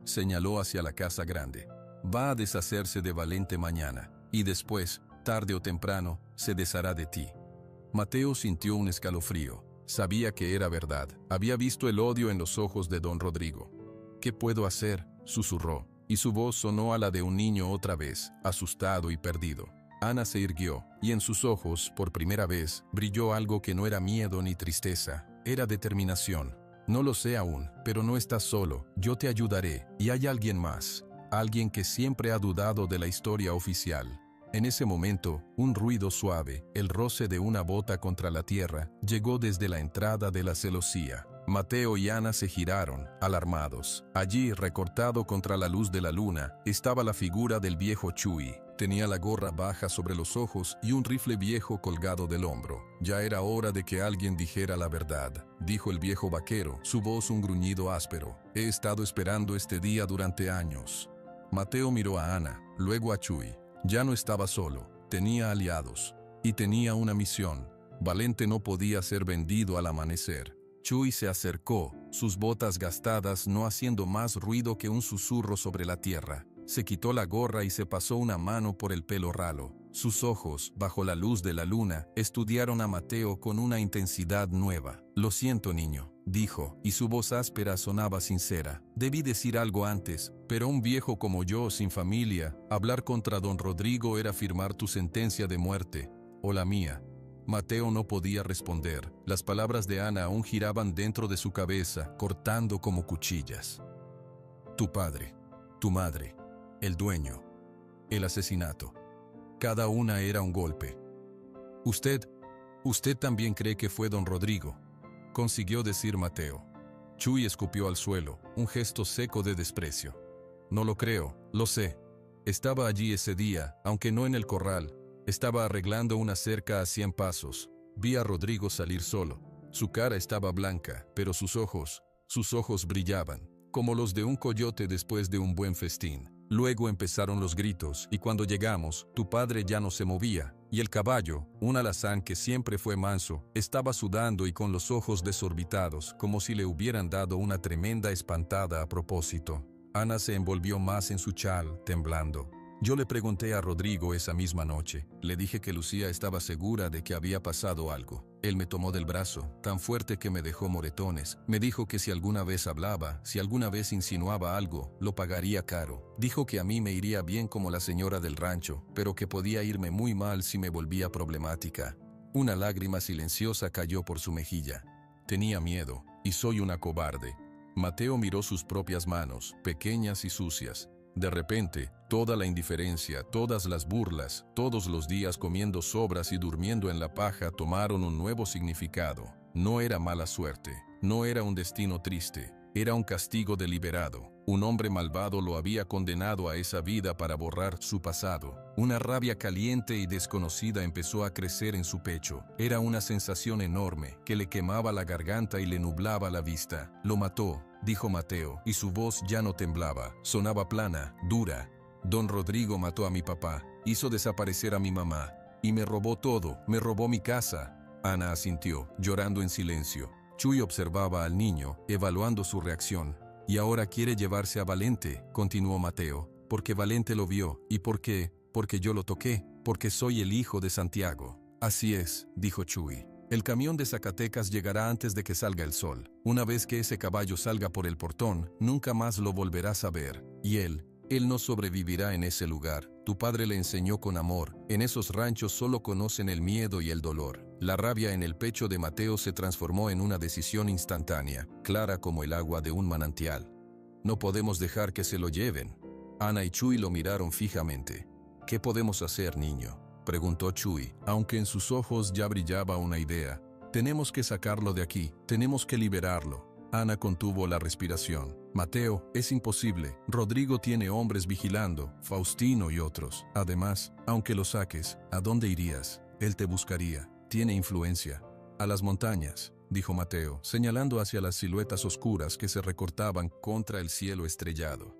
señaló hacia la casa grande. Va a deshacerse de Valente mañana, y después, tarde o temprano, se deshará de ti. Mateo sintió un escalofrío. Sabía que era verdad. Había visto el odio en los ojos de don Rodrigo. ¿Qué puedo hacer?, susurró. Y su voz sonó a la de un niño otra vez, asustado y perdido. Ana se irguió, y en sus ojos, por primera vez, brilló algo que no era miedo ni tristeza, era determinación. No lo sé aún, pero no estás solo, yo te ayudaré, y hay alguien más, alguien que siempre ha dudado de la historia oficial. En ese momento, un ruido suave, el roce de una bota contra la tierra, llegó desde la entrada de la celosía. Mateo y Ana se giraron, alarmados. Allí, recortado contra la luz de la luna, estaba la figura del viejo Chuy. Tenía la gorra baja sobre los ojos y un rifle viejo colgado del hombro. Ya era hora de que alguien dijera la verdad, dijo el viejo vaquero, su voz un gruñido áspero. He estado esperando este día durante años. Mateo miró a Ana, luego a Chuy. Ya no estaba solo, tenía aliados. Y tenía una misión. Valente no podía ser vendido al amanecer. Chuy se acercó, sus botas gastadas no haciendo más ruido que un susurro sobre la tierra. Se quitó la gorra y se pasó una mano por el pelo ralo. Sus ojos, bajo la luz de la luna, estudiaron a Mateo con una intensidad nueva. Lo siento, niño, dijo, y su voz áspera sonaba sincera. Debí decir algo antes, pero un viejo como yo, sin familia, hablar contra don Rodrigo era firmar tu sentencia de muerte, o la mía. Mateo no podía responder. Las palabras de Ana aún giraban dentro de su cabeza, cortando como cuchillas. Tu padre, tu madre, el dueño, el asesinato. Cada una era un golpe. Usted también cree que fue don Rodrigo, consiguió decir Mateo. Chuy escupió al suelo, un gesto seco de desprecio. No lo creo, lo sé. Estaba allí ese día, aunque no en el corral. Estaba arreglando una cerca a 100 pasos. Vi a Rodrigo salir solo. Su cara estaba blanca, pero sus ojos brillaban, como los de un coyote después de un buen festín. Luego empezaron los gritos, y cuando llegamos, tu padre ya no se movía, y el caballo, un alazán que siempre fue manso, estaba sudando y con los ojos desorbitados, como si le hubieran dado una tremenda espantada a propósito. Ana se envolvió más en su chal, temblando. Yo le pregunté a Rodrigo esa misma noche. Le dije que Lucía estaba segura de que había pasado algo. Él me tomó del brazo, tan fuerte que me dejó moretones. Me dijo que si alguna vez hablaba, si alguna vez insinuaba algo, lo pagaría caro. Dijo que a mí me iría bien como la señora del rancho, pero que podía irme muy mal si me volvía problemática. Una lágrima silenciosa cayó por su mejilla. Tenía miedo, y soy una cobarde. Mateo miró sus propias manos, pequeñas y sucias. De repente, toda la indiferencia, todas las burlas, todos los días comiendo sobras y durmiendo en la paja tomaron un nuevo significado. No era mala suerte, no era un destino triste, era un castigo deliberado. Un hombre malvado lo había condenado a esa vida para borrar su pasado. Una rabia caliente y desconocida empezó a crecer en su pecho. Era una sensación enorme que le quemaba la garganta y le nublaba la vista. Lo mató, dijo Mateo, y su voz ya no temblaba. Sonaba plana, dura. Don Rodrigo mató a mi papá, hizo desaparecer a mi mamá, y me robó todo, me robó mi casa. Ana asintió, llorando en silencio. Chuy observaba al niño, evaluando su reacción. Y ahora quiere llevarse a Valente, continuó Mateo, porque Valente lo vio, y ¿por qué? Porque yo lo toqué, porque soy el hijo de Santiago. Así es, dijo Chuy. El camión de Zacatecas llegará antes de que salga el sol. Una vez que ese caballo salga por el portón, nunca más lo volverás a ver. Y él no sobrevivirá en ese lugar. Tu padre le enseñó con amor. En esos ranchos solo conocen el miedo y el dolor. La rabia en el pecho de Mateo se transformó en una decisión instantánea, clara como el agua de un manantial. No podemos dejar que se lo lleven. Ana y Chuy lo miraron fijamente. ¿Qué podemos hacer, niño?, preguntó Chuy, aunque en sus ojos ya brillaba una idea. Tenemos que sacarlo de aquí, tenemos que liberarlo. Ana contuvo la respiración. Mateo, es imposible. Rodrigo tiene hombres vigilando, Faustino y otros. Además, aunque lo saques, ¿a dónde irías? Él te buscaría. Tiene influencia. A las montañas, dijo Mateo, señalando hacia las siluetas oscuras que se recortaban contra el cielo estrellado.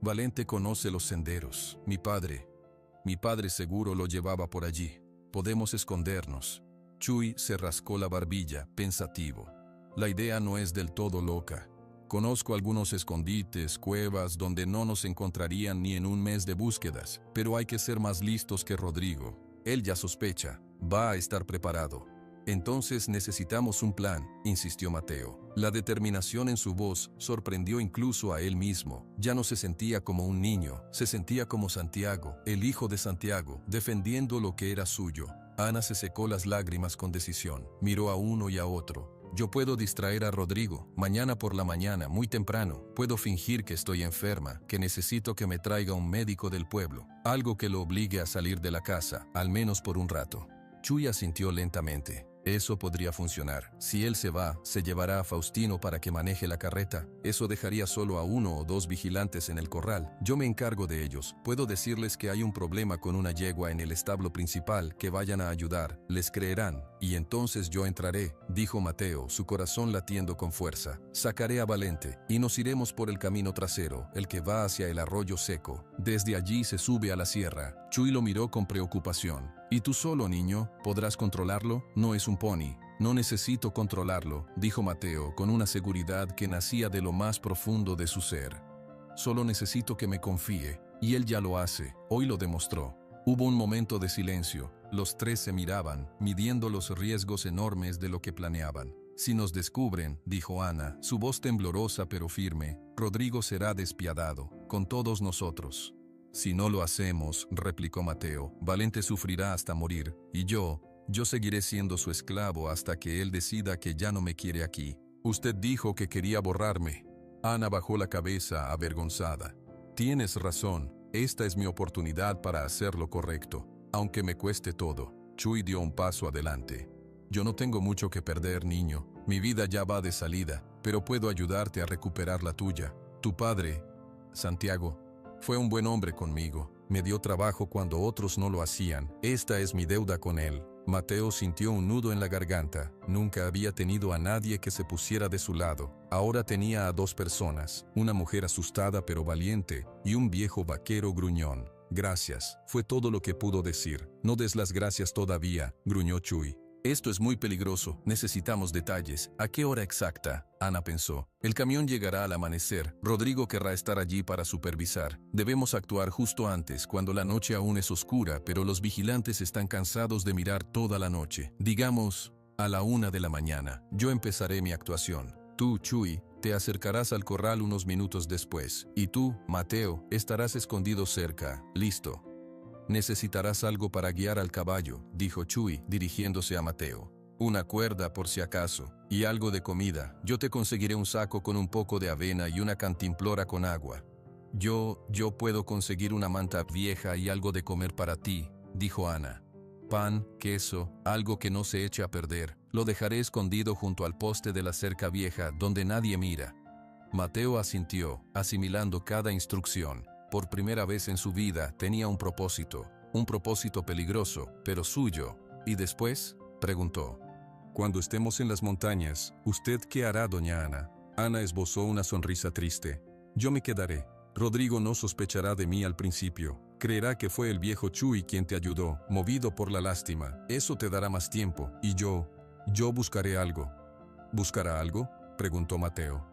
Valente conoce los senderos. Mi padre seguro lo llevaba por allí. Podemos escondernos. Chuy se rascó la barbilla, pensativo. La idea no es del todo loca. Conozco algunos escondites, cuevas, donde no nos encontrarían ni en un mes de búsquedas, pero hay que ser más listos que Rodrigo. Él ya sospecha, va a estar preparado. Entonces necesitamos un plan, insistió Mateo. La determinación en su voz sorprendió incluso a él mismo. Ya no se sentía como un niño, se sentía como Santiago, el hijo de Santiago, defendiendo lo que era suyo. Ana se secó las lágrimas con decisión, miró a uno y a otro. Yo puedo distraer a Rodrigo, mañana por la mañana, muy temprano. Puedo fingir que estoy enferma, que necesito que me traiga un médico del pueblo. Algo que lo obligue a salir de la casa, al menos por un rato. Chuy asintió lentamente. Eso podría funcionar. Si él se va, se llevará a Faustino para que maneje la carreta. Eso dejaría solo a 1 o 2 vigilantes en el corral. Yo me encargo de ellos. Puedo decirles que hay un problema con una yegua en el establo principal, que vayan a ayudar. Les creerán. Y entonces yo entraré, dijo Mateo, su corazón latiendo con fuerza. Sacaré a Valente, y nos iremos por el camino trasero, el que va hacia el arroyo seco. Desde allí se sube a la sierra. Chuy lo miró con preocupación. ¿Y tú solo, niño? ¿Podrás controlarlo? No es un pony. No necesito controlarlo, dijo Mateo con una seguridad que nacía de lo más profundo de su ser. Solo necesito que me confíe, y él ya lo hace, hoy lo demostró. Hubo un momento de silencio. Los tres se miraban, midiendo los riesgos enormes de lo que planeaban. Si nos descubren, dijo Ana, su voz temblorosa pero firme, Rodrigo será despiadado, con todos nosotros. Si no lo hacemos, replicó Mateo, Valente sufrirá hasta morir, y yo seguiré siendo su esclavo hasta que él decida que ya no me quiere aquí. Usted dijo que quería borrarme. Ana bajó la cabeza, avergonzada. Tienes razón, esta es mi oportunidad para hacer lo correcto, aunque me cueste todo. Chuy dio un paso adelante. Yo no tengo mucho que perder, niño. Mi vida ya va de salida, pero puedo ayudarte a recuperar la tuya. Tu padre, Santiago, fue un buen hombre conmigo. Me dio trabajo cuando otros no lo hacían. Esta es mi deuda con él. Mateo sintió un nudo en la garganta. Nunca había tenido a nadie que se pusiera de su lado. Ahora tenía a 2 personas, una mujer asustada pero valiente y un viejo vaquero gruñón. Gracias, fue todo lo que pudo decir. No des las gracias todavía, gruñó Chuy. Esto es muy peligroso, necesitamos detalles. ¿A qué hora exacta? Ana pensó. El camión llegará al amanecer. Rodrigo querrá estar allí para supervisar. Debemos actuar justo antes, cuando la noche aún es oscura, pero los vigilantes están cansados de mirar toda la noche. Digamos, a la 1 de la mañana. Yo empezaré mi actuación. Tú, Chuy, te acercarás al corral unos minutos después. Y tú, Mateo, estarás escondido cerca. Listo. Necesitarás algo para guiar al caballo, dijo Chuy, dirigiéndose a Mateo. Una cuerda por si acaso, y algo de comida. Yo te conseguiré un saco con un poco de avena y una cantimplora con agua. Yo puedo conseguir una manta vieja y algo de comer para ti, dijo Ana. Pan, queso, algo que no se eche a perder. Lo dejaré escondido junto al poste de la cerca vieja donde nadie mira. Mateo asintió, asimilando cada instrucción. Por primera vez en su vida tenía un propósito peligroso, pero suyo. ¿Y después? Preguntó. Cuando estemos en las montañas, ¿usted qué hará, doña Ana? Ana esbozó una sonrisa triste. Yo me quedaré. Rodrigo no sospechará de mí al principio. Creerá que fue el viejo Chuy quien te ayudó, movido por la lástima. Eso te dará más tiempo. Y yo buscaré algo. ¿Buscará algo? Preguntó Mateo.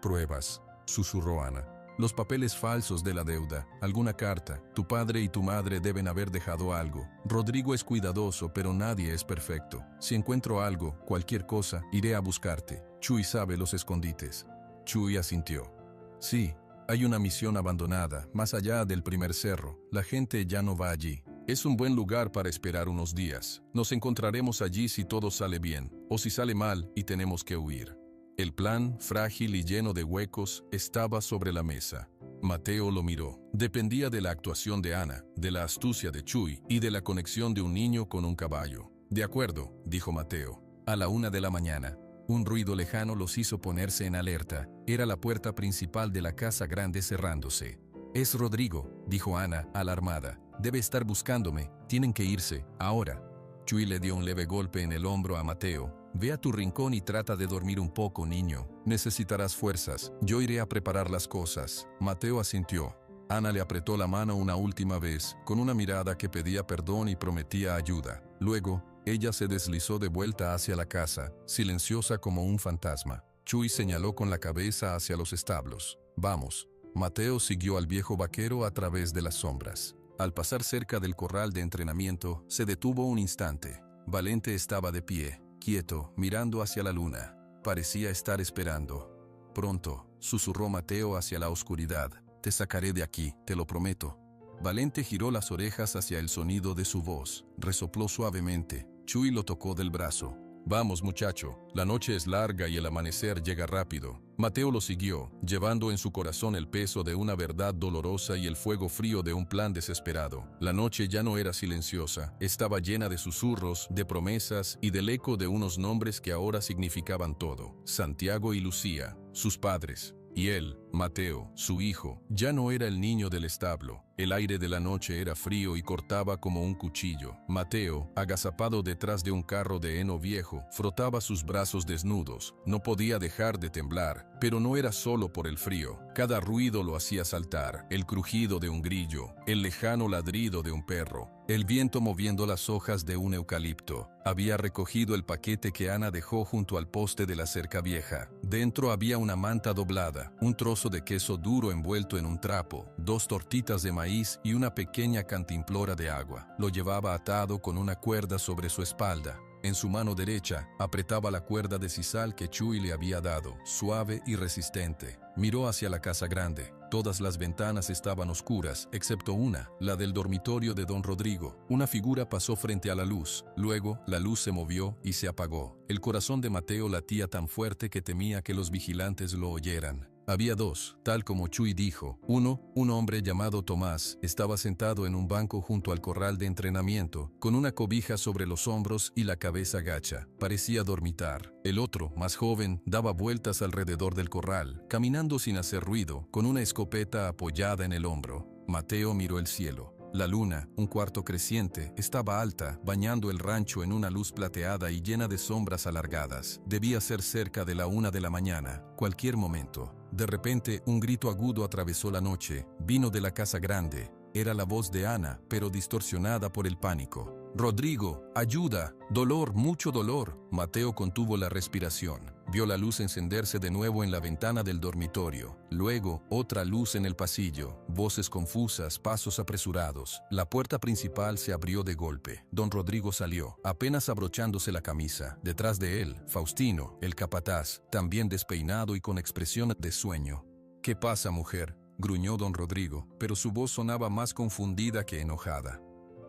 Pruebas, susurró Ana. Los papeles falsos de la deuda, alguna carta. Tu padre y tu madre deben haber dejado algo. Rodrigo es cuidadoso, pero nadie es perfecto. Si encuentro algo, cualquier cosa, iré a buscarte. Chuy sabe los escondites. Chuy asintió. Sí, hay una misión abandonada, más allá del primer cerro. La gente ya no va allí. Es un buen lugar para esperar unos días. Nos encontraremos allí si todo sale bien, o si sale mal y tenemos que huir. El plan, frágil y lleno de huecos, estaba sobre la mesa. Mateo lo miró. Dependía de la actuación de Ana, de la astucia de Chuy y de la conexión de un niño con un caballo. De acuerdo, dijo Mateo. A la 1 de la mañana. Un ruido lejano los hizo ponerse en alerta. Era la puerta principal de la casa grande cerrándose. Es Rodrigo, dijo Ana, alarmada. Debe estar buscándome. Tienen que irse, ahora. Chuy le dio un leve golpe en el hombro a Mateo. Ve a tu rincón y trata de dormir un poco, niño. Necesitarás fuerzas. Yo iré a preparar las cosas. Mateo asintió. Ana le apretó la mano una última vez, con una mirada que pedía perdón y prometía ayuda. Luego, ella se deslizó de vuelta hacia la casa, silenciosa como un fantasma. Chuy señaló con la cabeza hacia los establos. Vamos. Mateo siguió al viejo vaquero a través de las sombras. Al pasar cerca del corral de entrenamiento, se detuvo un instante. Valente estaba de pie, quieto, mirando hacia la luna. Parecía estar esperando. Pronto, susurró Mateo hacia la oscuridad. Te sacaré de aquí, te lo prometo. Valente giró las orejas hacia el sonido de su voz. Resopló suavemente. Chuy lo tocó del brazo. Vamos, muchacho, la noche es larga y el amanecer llega rápido. Mateo lo siguió, llevando en su corazón el peso de una verdad dolorosa y el fuego frío de un plan desesperado. La noche ya no era silenciosa, estaba llena de susurros, de promesas y del eco de unos nombres que ahora significaban todo. Santiago y Lucía, sus padres. Y él, Mateo, su hijo, ya no era el niño del establo. El aire de la noche era frío y cortaba como un cuchillo. Mateo, agazapado detrás de un carro de heno viejo, frotaba sus brazos desnudos. No podía dejar de temblar, pero no era solo por el frío. Cada ruido lo hacía saltar, el crujido de un grillo, el lejano ladrido de un perro, el viento moviendo las hojas de un eucalipto. Había recogido el paquete que Ana dejó junto al poste de la cerca vieja. Dentro había una manta doblada, un trozo de queso duro envuelto en un trapo, 2 tortitas de maíz y una pequeña cantimplora de agua. Lo llevaba atado con una cuerda sobre su espalda. En su mano derecha, apretaba la cuerda de sisal que Chuy le había dado, suave y resistente. Miró hacia la casa grande. Todas las ventanas estaban oscuras, excepto una, la del dormitorio de don Rodrigo. Una figura pasó frente a la luz. Luego, la luz se movió y se apagó. El corazón de Mateo latía tan fuerte que temía que los vigilantes lo oyeran. Había 2, tal como Chuy dijo. Uno, un hombre llamado Tomás, estaba sentado en un banco junto al corral de entrenamiento, con una cobija sobre los hombros y la cabeza gacha. Parecía dormitar. El otro, más joven, daba vueltas alrededor del corral, caminando sin hacer ruido, con una escopeta apoyada en el hombro. Mateo miró el cielo. La luna, un cuarto creciente, estaba alta, bañando el rancho en una luz plateada y llena de sombras alargadas. Debía ser cerca de la 1 de la mañana, cualquier momento. De repente, un grito agudo atravesó la noche. Vino de la casa grande. Era la voz de Ana, pero distorsionada por el pánico. Rodrigo, ayuda, dolor, mucho dolor. Mateo contuvo la respiración. Vio la luz encenderse de nuevo en la ventana del dormitorio. Luego, otra luz en el pasillo. Voces confusas, pasos apresurados. La puerta principal se abrió de golpe. Don Rodrigo salió, apenas abrochándose la camisa. Detrás de él, Faustino, el capataz, también despeinado y con expresión de sueño. «¿Qué pasa, mujer?», gruñó don Rodrigo, pero su voz sonaba más confundida que enojada.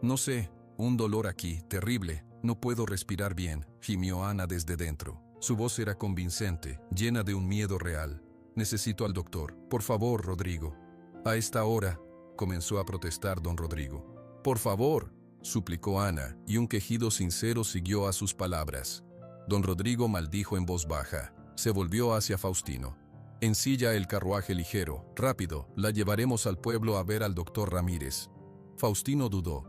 «No sé, un dolor aquí, terrible. No puedo respirar bien», gimió Ana desde dentro. Su voz era convincente, llena de un miedo real. «Necesito al doctor. Por favor, Rodrigo». «A esta hora», comenzó a protestar don Rodrigo. «Por favor», suplicó Ana, y un quejido sincero siguió a sus palabras. Don Rodrigo maldijo en voz baja. Se volvió hacia Faustino. «Ensilla el carruaje ligero. Rápido, la llevaremos al pueblo a ver al doctor Ramírez». Faustino dudó.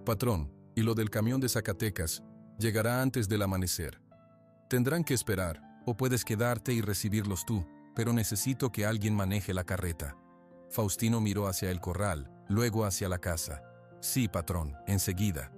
«Patrón, ¿y lo del camión de Zacatecas? Llegará antes del amanecer». «Tendrán que esperar, o puedes quedarte y recibirlos tú, pero necesito que alguien maneje la carreta». Faustino miró hacia el corral, luego hacia la casa. «Sí, patrón, enseguida».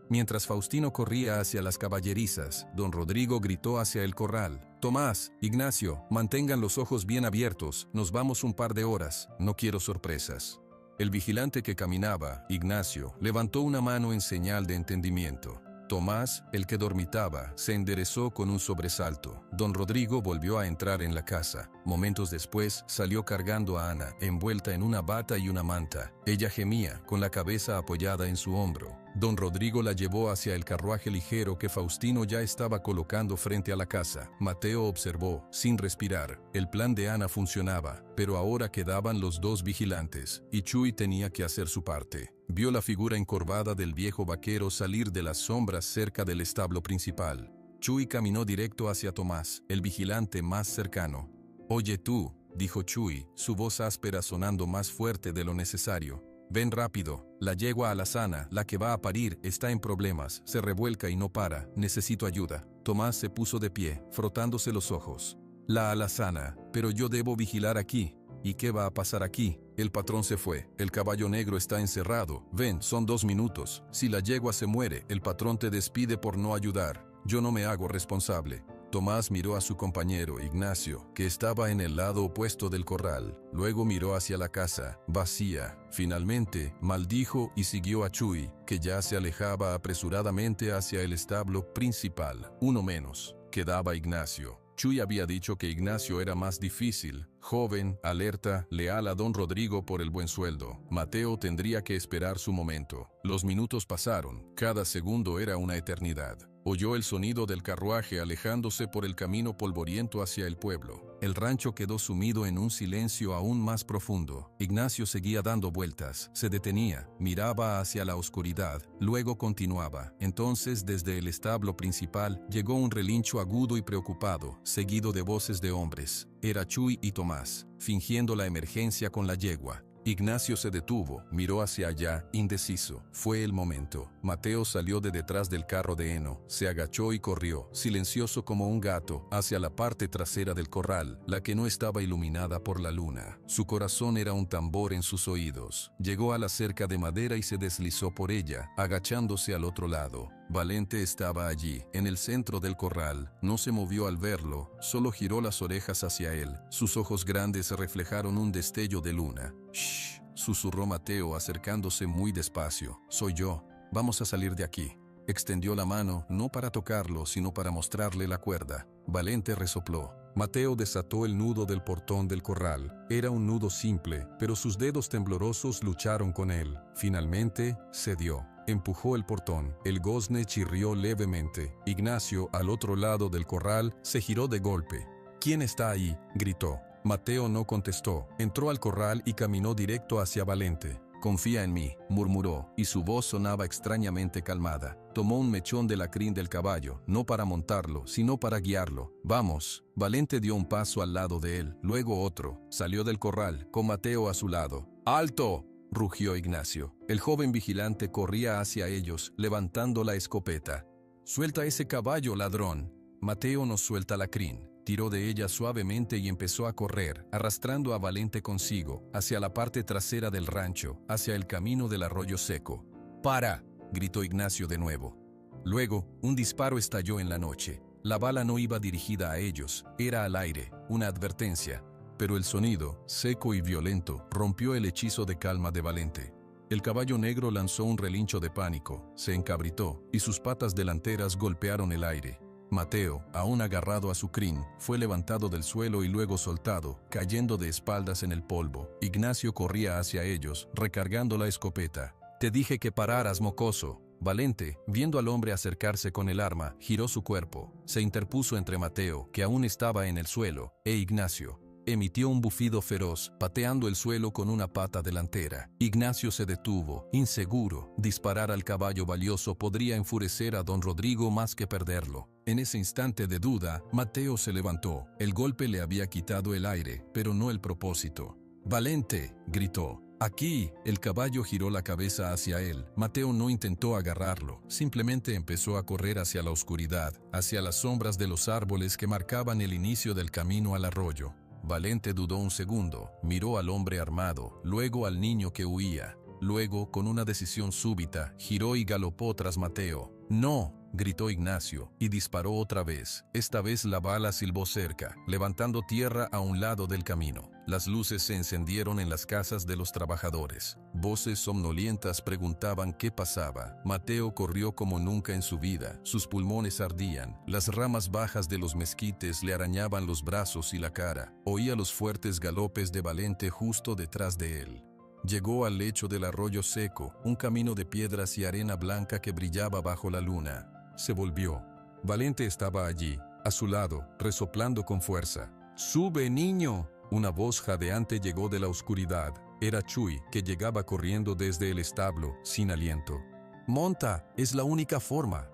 Mientras Faustino corría hacia las caballerizas, don Rodrigo gritó hacia el corral. «Tomás, Ignacio, mantengan los ojos bien abiertos, nos vamos un par de horas, no quiero sorpresas». El vigilante que caminaba, Ignacio, levantó una mano en señal de entendimiento. Tomás, el que dormitaba, se enderezó con un sobresalto. Don Rodrigo volvió a entrar en la casa. Momentos después, salió cargando a Ana, envuelta en una bata y una manta. Ella gemía, con la cabeza apoyada en su hombro. Don Rodrigo la llevó hacia el carruaje ligero que Faustino ya estaba colocando frente a la casa. Mateo observó, sin respirar. El plan de Ana funcionaba, pero ahora quedaban los dos vigilantes, y Chuy tenía que hacer su parte. Vio la figura encorvada del viejo vaquero salir de las sombras cerca del establo principal. Chuy caminó directo hacia Tomás, el vigilante más cercano. «Oye tú», dijo Chuy, su voz áspera sonando más fuerte de lo necesario. «Ven rápido, la yegua alazana, la que va a parir, está en problemas, se revuelca y no para, necesito ayuda». Tomás se puso de pie, frotándose los ojos. «La alazana, pero yo debo vigilar aquí». «¿Y qué va a pasar aquí? El patrón se fue, el caballo negro está encerrado. Ven, son 2 minutos. Si la yegua se muere, el patrón te despide por no ayudar. Yo no me hago responsable». Tomás miró a su compañero, Ignacio, que estaba en el lado opuesto del corral. Luego miró hacia la casa, vacía. Finalmente, maldijo y siguió a Chuy, que ya se alejaba apresuradamente hacia el establo principal. Uno menos. Quedaba Ignacio. Chuy había dicho que Ignacio era más difícil, joven, alerta, leal a don Rodrigo por el buen sueldo. Mateo tendría que esperar su momento. Los minutos pasaron, cada segundo era una eternidad. Oyó el sonido del carruaje alejándose por el camino polvoriento hacia el pueblo. El rancho quedó sumido en un silencio aún más profundo. Ignacio seguía dando vueltas, se detenía, miraba hacia la oscuridad, luego continuaba. Entonces, desde el establo principal, llegó un relincho agudo y preocupado, seguido de voces de hombres. Era Chuy y Tomás, fingiendo la emergencia con la yegua. Ignacio se detuvo, miró hacia allá, indeciso. Fue el momento. Mateo salió de detrás del carro de heno, se agachó y corrió, silencioso como un gato, hacia la parte trasera del corral, la que no estaba iluminada por la luna. Su corazón era un tambor en sus oídos. Llegó a la cerca de madera y se deslizó por ella, agachándose al otro lado. Valente estaba allí, en el centro del corral. No se movió al verlo, solo giró las orejas hacia él. Sus ojos grandes reflejaron un destello de luna. «Shh», susurró Mateo acercándose muy despacio. «Soy yo. Vamos a salir de aquí». Extendió la mano, no para tocarlo, sino para mostrarle la cuerda. Valente resopló. Mateo desató el nudo del portón del corral. Era un nudo simple, pero sus dedos temblorosos lucharon con él. Finalmente, cedió. Empujó el portón. El gozne chirrió levemente. Ignacio, al otro lado del corral, se giró de golpe. «¿Quién está ahí?», gritó. Mateo no contestó. Entró al corral y caminó directo hacia Valente. «Confía en mí», murmuró, y su voz sonaba extrañamente calmada. Tomó un mechón de la crin del caballo, no para montarlo, sino para guiarlo. «Vamos». Valente dio un paso al lado de él, luego otro. Salió del corral, con Mateo a su lado. «¡Alto!», rugió Ignacio. El joven vigilante corría hacia ellos, levantando la escopeta. «Suelta ese caballo, ladrón». Mateo no suelta la crin. Tiró de ella suavemente y empezó a correr, arrastrando a Valente consigo, hacia la parte trasera del rancho, hacia el camino del arroyo seco. «¡Para!», gritó Ignacio de nuevo. Luego, un disparo estalló en la noche. La bala no iba dirigida a ellos, era al aire, una advertencia. Pero el sonido, seco y violento, rompió el hechizo de calma de Valente. El caballo negro lanzó un relincho de pánico, se encabritó, y sus patas delanteras golpearon el aire. Mateo, aún agarrado a su crin, fue levantado del suelo y luego soltado, cayendo de espaldas en el polvo. Ignacio corría hacia ellos, recargando la escopeta. «Te dije que pararas, mocoso». Valente, viendo al hombre acercarse con el arma, giró su cuerpo. Se interpuso entre Mateo, que aún estaba en el suelo, e Ignacio. Emitió un bufido feroz, pateando el suelo con una pata delantera. Ignacio se detuvo, inseguro. Disparar al caballo valioso podría enfurecer a don Rodrigo más que perderlo. En ese instante de duda, Mateo se levantó. El golpe le había quitado el aire, pero no el propósito. «¡Valente!», gritó. Aquí, el caballo giró la cabeza hacia él. Mateo no intentó agarrarlo, simplemente empezó a correr hacia la oscuridad, hacia las sombras de los árboles que marcaban el inicio del camino al arroyo. Valente dudó un segundo, miró al hombre armado, luego al niño que huía. Luego, con una decisión súbita, giró y galopó tras Mateo. «¡No!», gritó Ignacio, y disparó otra vez. Esta vez la bala silbó cerca, levantando tierra a un lado del camino. Las luces se encendieron en las casas de los trabajadores. Voces somnolientas preguntaban qué pasaba. Mateo corrió como nunca en su vida. Sus pulmones ardían. Las ramas bajas de los mezquites le arañaban los brazos y la cara. Oía los fuertes galopes de Valente justo detrás de él. Llegó al lecho del arroyo seco, un camino de piedras y arena blanca que brillaba bajo la luna. Se volvió. Valente estaba allí, a su lado, resoplando con fuerza. «¡Sube, niño!». Una voz jadeante llegó de la oscuridad. Era Chuy, que llegaba corriendo desde el establo, sin aliento. «¡Monta! Es la única forma».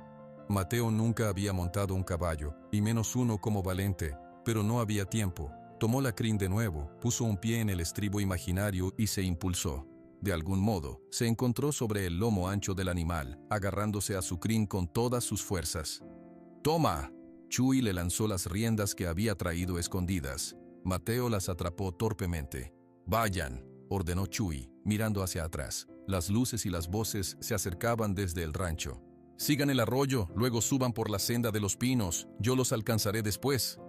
Mateo nunca había montado un caballo, y menos uno como Valente, pero no había tiempo. Tomó la crin de nuevo, puso un pie en el estribo imaginario y se impulsó. De algún modo, se encontró sobre el lomo ancho del animal, agarrándose a su crin con todas sus fuerzas. «¡Toma!». Chuy le lanzó las riendas que había traído escondidas. Mateo las atrapó torpemente. «Vayan», ordenó Chuy, mirando hacia atrás. Las luces y las voces se acercaban desde el rancho. «Sigan el arroyo, luego suban por la senda de los pinos. Yo los alcanzaré después».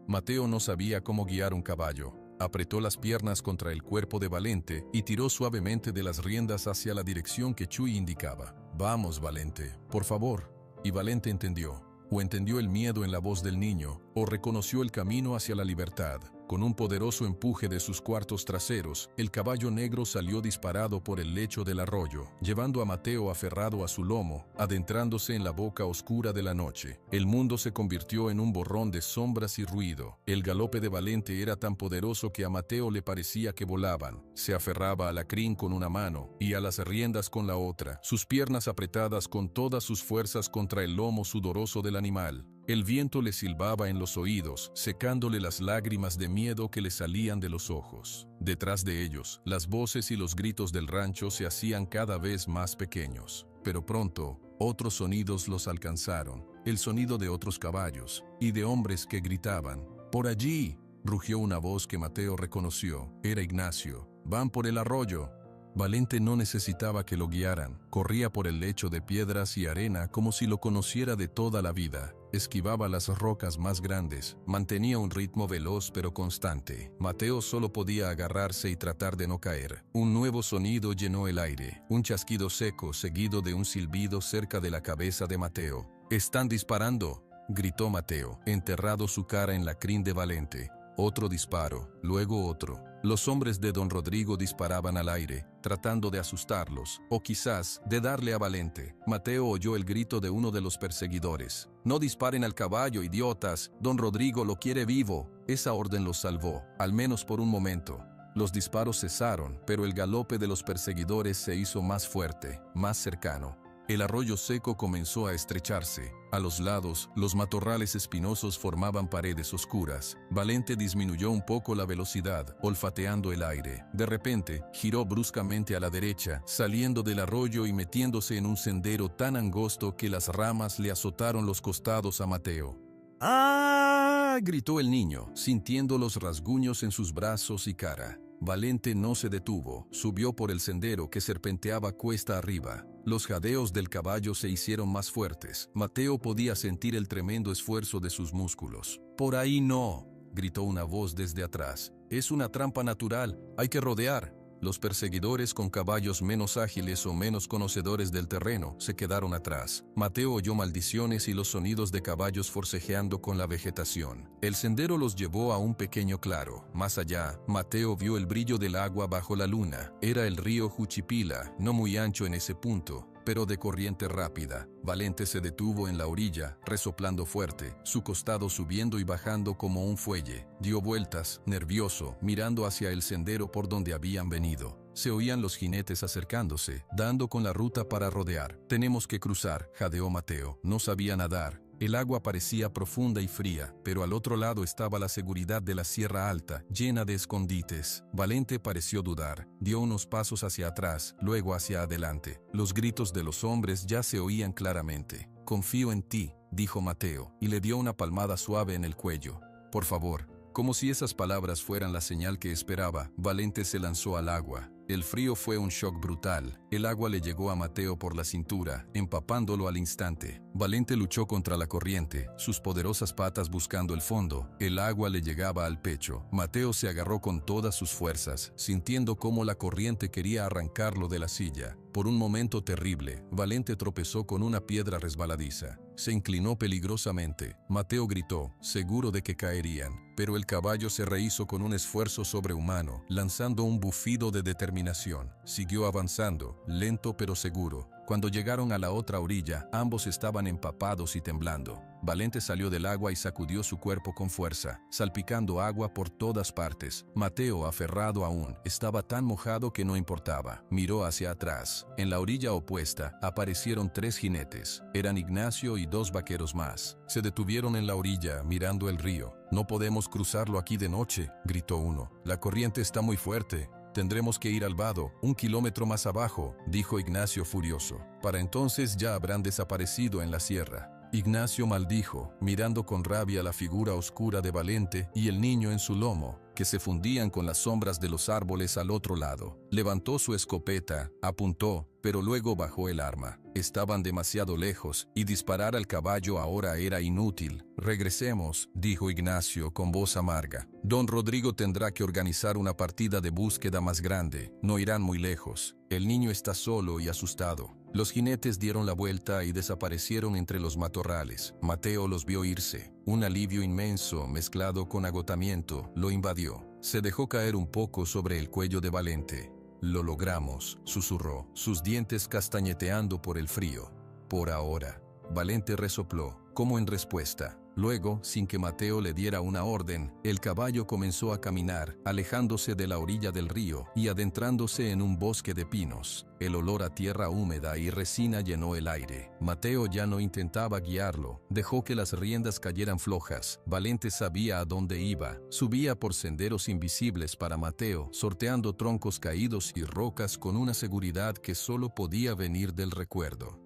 Mateo no sabía cómo guiar un caballo. Apretó las piernas contra el cuerpo de Valente y tiró suavemente de las riendas hacia la dirección que Chuy indicaba. «Vamos, Valente, por favor». Y Valente entendió. O entendió el miedo en la voz del niño, o reconoció el camino hacia la libertad. Con un poderoso empuje de sus cuartos traseros, el caballo negro salió disparado por el lecho del arroyo, llevando a Mateo aferrado a su lomo, adentrándose en la boca oscura de la noche. El mundo se convirtió en un borrón de sombras y ruido. El galope de Valente era tan poderoso que a Mateo le parecía que volaban. Se aferraba a la crin con una mano y a las riendas con la otra, sus piernas apretadas con todas sus fuerzas contra el lomo sudoroso del animal. El viento le silbaba en los oídos, secándole las lágrimas de miedo que le salían de los ojos. Detrás de ellos, las voces y los gritos del rancho se hacían cada vez más pequeños. Pero pronto, otros sonidos los alcanzaron, el sonido de otros caballos y de hombres que gritaban. «¡Por allí!», rugió una voz que Mateo reconoció. Era Ignacio. «¡Van por el arroyo!». Valente no necesitaba que lo guiaran. Corría por el lecho de piedras y arena como si lo conociera de toda la vida. Esquivaba las rocas más grandes. Mantenía un ritmo veloz pero constante. Mateo solo podía agarrarse y tratar de no caer. Un nuevo sonido llenó el aire. Un chasquido seco seguido de un silbido cerca de la cabeza de Mateo. «¡Están disparando!», gritó Mateo, enterrado su cara en la crin de Valente. Otro disparo, luego otro. Los hombres de don Rodrigo disparaban al aire, tratando de asustarlos, o quizás de darle a Valente. Mateo oyó el grito de uno de los perseguidores. «¡No disparen al caballo, idiotas! Don Rodrigo lo quiere vivo». Esa orden los salvó, al menos por un momento. Los disparos cesaron, pero el galope de los perseguidores se hizo más fuerte, más cercano. El arroyo seco comenzó a estrecharse. A los lados, los matorrales espinosos formaban paredes oscuras. Valente disminuyó un poco la velocidad, olfateando el aire. De repente, giró bruscamente a la derecha, saliendo del arroyo y metiéndose en un sendero tan angosto que las ramas le azotaron los costados a Mateo. «¡Ah!», gritó el niño, sintiendo los rasguños en sus brazos y cara. Valente no se detuvo, subió por el sendero que serpenteaba cuesta arriba. Los jadeos del caballo se hicieron más fuertes. Mateo podía sentir el tremendo esfuerzo de sus músculos. «Por ahí no», gritó una voz desde atrás. «Es una trampa natural, hay que rodear». Los perseguidores con caballos menos ágiles o menos conocedores del terreno se quedaron atrás. Mateo oyó maldiciones y los sonidos de caballos forcejeando con la vegetación. El sendero los llevó a un pequeño claro. Más allá, Mateo vio el brillo del agua bajo la luna. Era el río Juchipila, no muy ancho en ese punto, pero de corriente rápida. Valente se detuvo en la orilla, resoplando fuerte, su costado subiendo y bajando como un fuelle. Dio vueltas, nervioso, mirando hacia el sendero por donde habían venido. Se oían los jinetes acercándose, dando con la ruta para rodear. «Tenemos que cruzar», jadeó Mateo. No sabía nadar. El agua parecía profunda y fría, pero al otro lado estaba la seguridad de la Sierra Alta, llena de escondites. Valente pareció dudar. Dio unos pasos hacia atrás, luego hacia adelante. Los gritos de los hombres ya se oían claramente. «Confío en ti», dijo Mateo, y le dio una palmada suave en el cuello. «Por favor». Como si esas palabras fueran la señal que esperaba, Valente se lanzó al agua. El frío fue un shock brutal. El agua le llegó a Mateo por la cintura, empapándolo al instante. Valente luchó contra la corriente, sus poderosas patas buscando el fondo. El agua le llegaba al pecho. Mateo se agarró con todas sus fuerzas, sintiendo cómo la corriente quería arrancarlo de la silla. Por un momento terrible, Valente tropezó con una piedra resbaladiza. Se inclinó peligrosamente. Mateo gritó, seguro de que caerían, pero el caballo se rehízo con un esfuerzo sobrehumano, lanzando un bufido de determinación. Siguió avanzando, lento pero seguro. Cuando llegaron a la otra orilla, ambos estaban empapados y temblando. Valente salió del agua y sacudió su cuerpo con fuerza, salpicando agua por todas partes. Mateo, aferrado aún, estaba tan mojado que no importaba. Miró hacia atrás. En la orilla opuesta, aparecieron 3 jinetes. Eran Ignacio y 2 vaqueros más. Se detuvieron en la orilla, mirando el río. «No podemos cruzarlo aquí de noche», gritó uno. «La corriente está muy fuerte. Tendremos que ir al vado, 1 kilómetro más abajo», dijo Ignacio furioso. «Para entonces ya habrán desaparecido en la sierra». Ignacio maldijo, mirando con rabia la figura oscura de Valente y el niño en su lomo, que se fundían con las sombras de los árboles al otro lado. Levantó su escopeta, apuntó, pero luego bajó el arma. Estaban demasiado lejos, y disparar al caballo ahora era inútil. «Regresemos», dijo Ignacio con voz amarga. «Don Rodrigo tendrá que organizar una partida de búsqueda más grande. No irán muy lejos. El niño está solo y asustado». Los jinetes dieron la vuelta y desaparecieron entre los matorrales. Mateo los vio irse. Un alivio inmenso, mezclado con agotamiento, lo invadió. Se dejó caer un poco sobre el cuello de Valente. «Lo logramos», susurró, sus dientes castañeteando por el frío. «Por ahora». Valente resopló, como en respuesta. Luego, sin que Mateo le diera una orden, el caballo comenzó a caminar, alejándose de la orilla del río y adentrándose en un bosque de pinos. El olor a tierra húmeda y resina llenó el aire. Mateo ya no intentaba guiarlo, dejó que las riendas cayeran flojas. Valente sabía a dónde iba, subía por senderos invisibles para Mateo, sorteando troncos caídos y rocas con una seguridad que solo podía venir del recuerdo.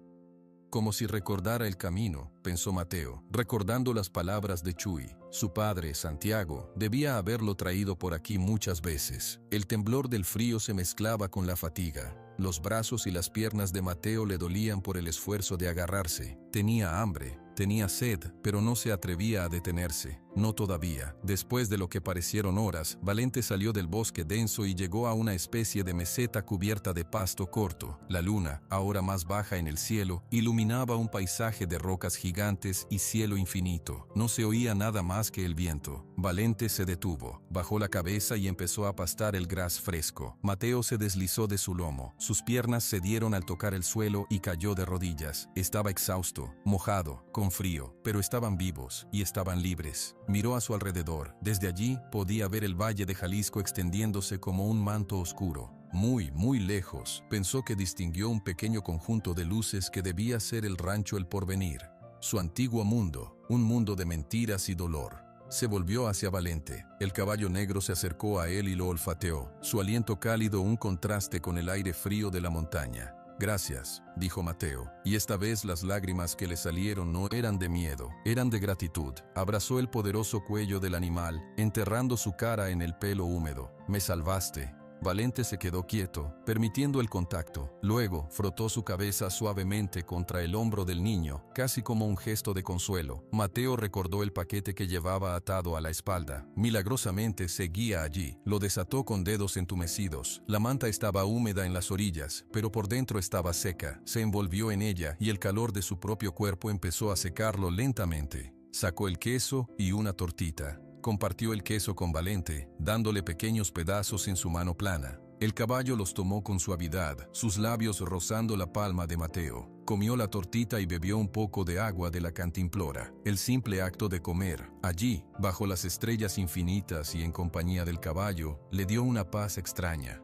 Como si recordara el camino, pensó Mateo, recordando las palabras de Chuy. Su padre, Santiago, debía haberlo traído por aquí muchas veces. El temblor del frío se mezclaba con la fatiga. Los brazos y las piernas de Mateo le dolían por el esfuerzo de agarrarse. Tenía hambre, tenía sed, pero no se atrevía a detenerse. No todavía. Después de lo que parecieron horas, Valente salió del bosque denso y llegó a una especie de meseta cubierta de pasto corto. La luna, ahora más baja en el cielo, iluminaba un paisaje de rocas gigantes y cielo infinito. No se oía nada más que el viento. Valente se detuvo, bajó la cabeza y empezó a pastar el gras fresco. Mateo se deslizó de su lomo. Sus piernas cedieron al tocar el suelo y cayó de rodillas. Estaba exhausto, mojado, con frío, pero estaban vivos y estaban libres. Miró a su alrededor. Desde allí podía ver el valle de Jalisco extendiéndose como un manto oscuro. Muy, muy lejos, pensó que distinguió un pequeño conjunto de luces que debía ser el rancho El Porvenir. Su antiguo mundo, un mundo de mentiras y dolor. Se volvió hacia Valente. El caballo negro se acercó a él y lo olfateó, su aliento cálido un contraste con el aire frío de la montaña. Gracias, dijo Mateo, y esta vez las lágrimas que le salieron no eran de miedo, eran de gratitud. Abrazó el poderoso cuello del animal, enterrando su cara en el pelo húmedo. Me salvaste. Valente se quedó quieto, permitiendo el contacto. Luego, frotó su cabeza suavemente contra el hombro del niño, casi como un gesto de consuelo. Mateo recordó el paquete que llevaba atado a la espalda. Milagrosamente seguía allí. Lo desató con dedos entumecidos. La manta estaba húmeda en las orillas, pero por dentro estaba seca. Se envolvió en ella y el calor de su propio cuerpo empezó a secarlo lentamente. Sacó el queso y una tortita. Compartió el queso con Valente, dándole pequeños pedazos en su mano plana. El caballo los tomó con suavidad, sus labios rozando la palma de Mateo. Comió la tortita y bebió un poco de agua de la cantimplora. El simple acto de comer, allí, bajo las estrellas infinitas y en compañía del caballo, le dio una paz extraña.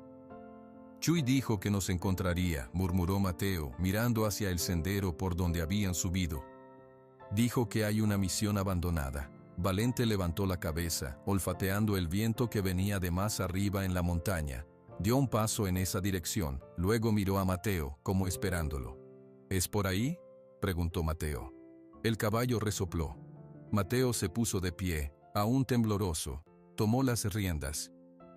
Chuy dijo que nos encontraría, murmuró Mateo, mirando hacia el sendero por donde habían subido. Dijo que hay una misión abandonada. Valente levantó la cabeza, olfateando el viento que venía de más arriba en la montaña. Dio un paso en esa dirección, luego miró a Mateo, como esperándolo. ¿Es por ahí?, preguntó Mateo. El caballo resopló. Mateo se puso de pie, aún tembloroso. Tomó las riendas.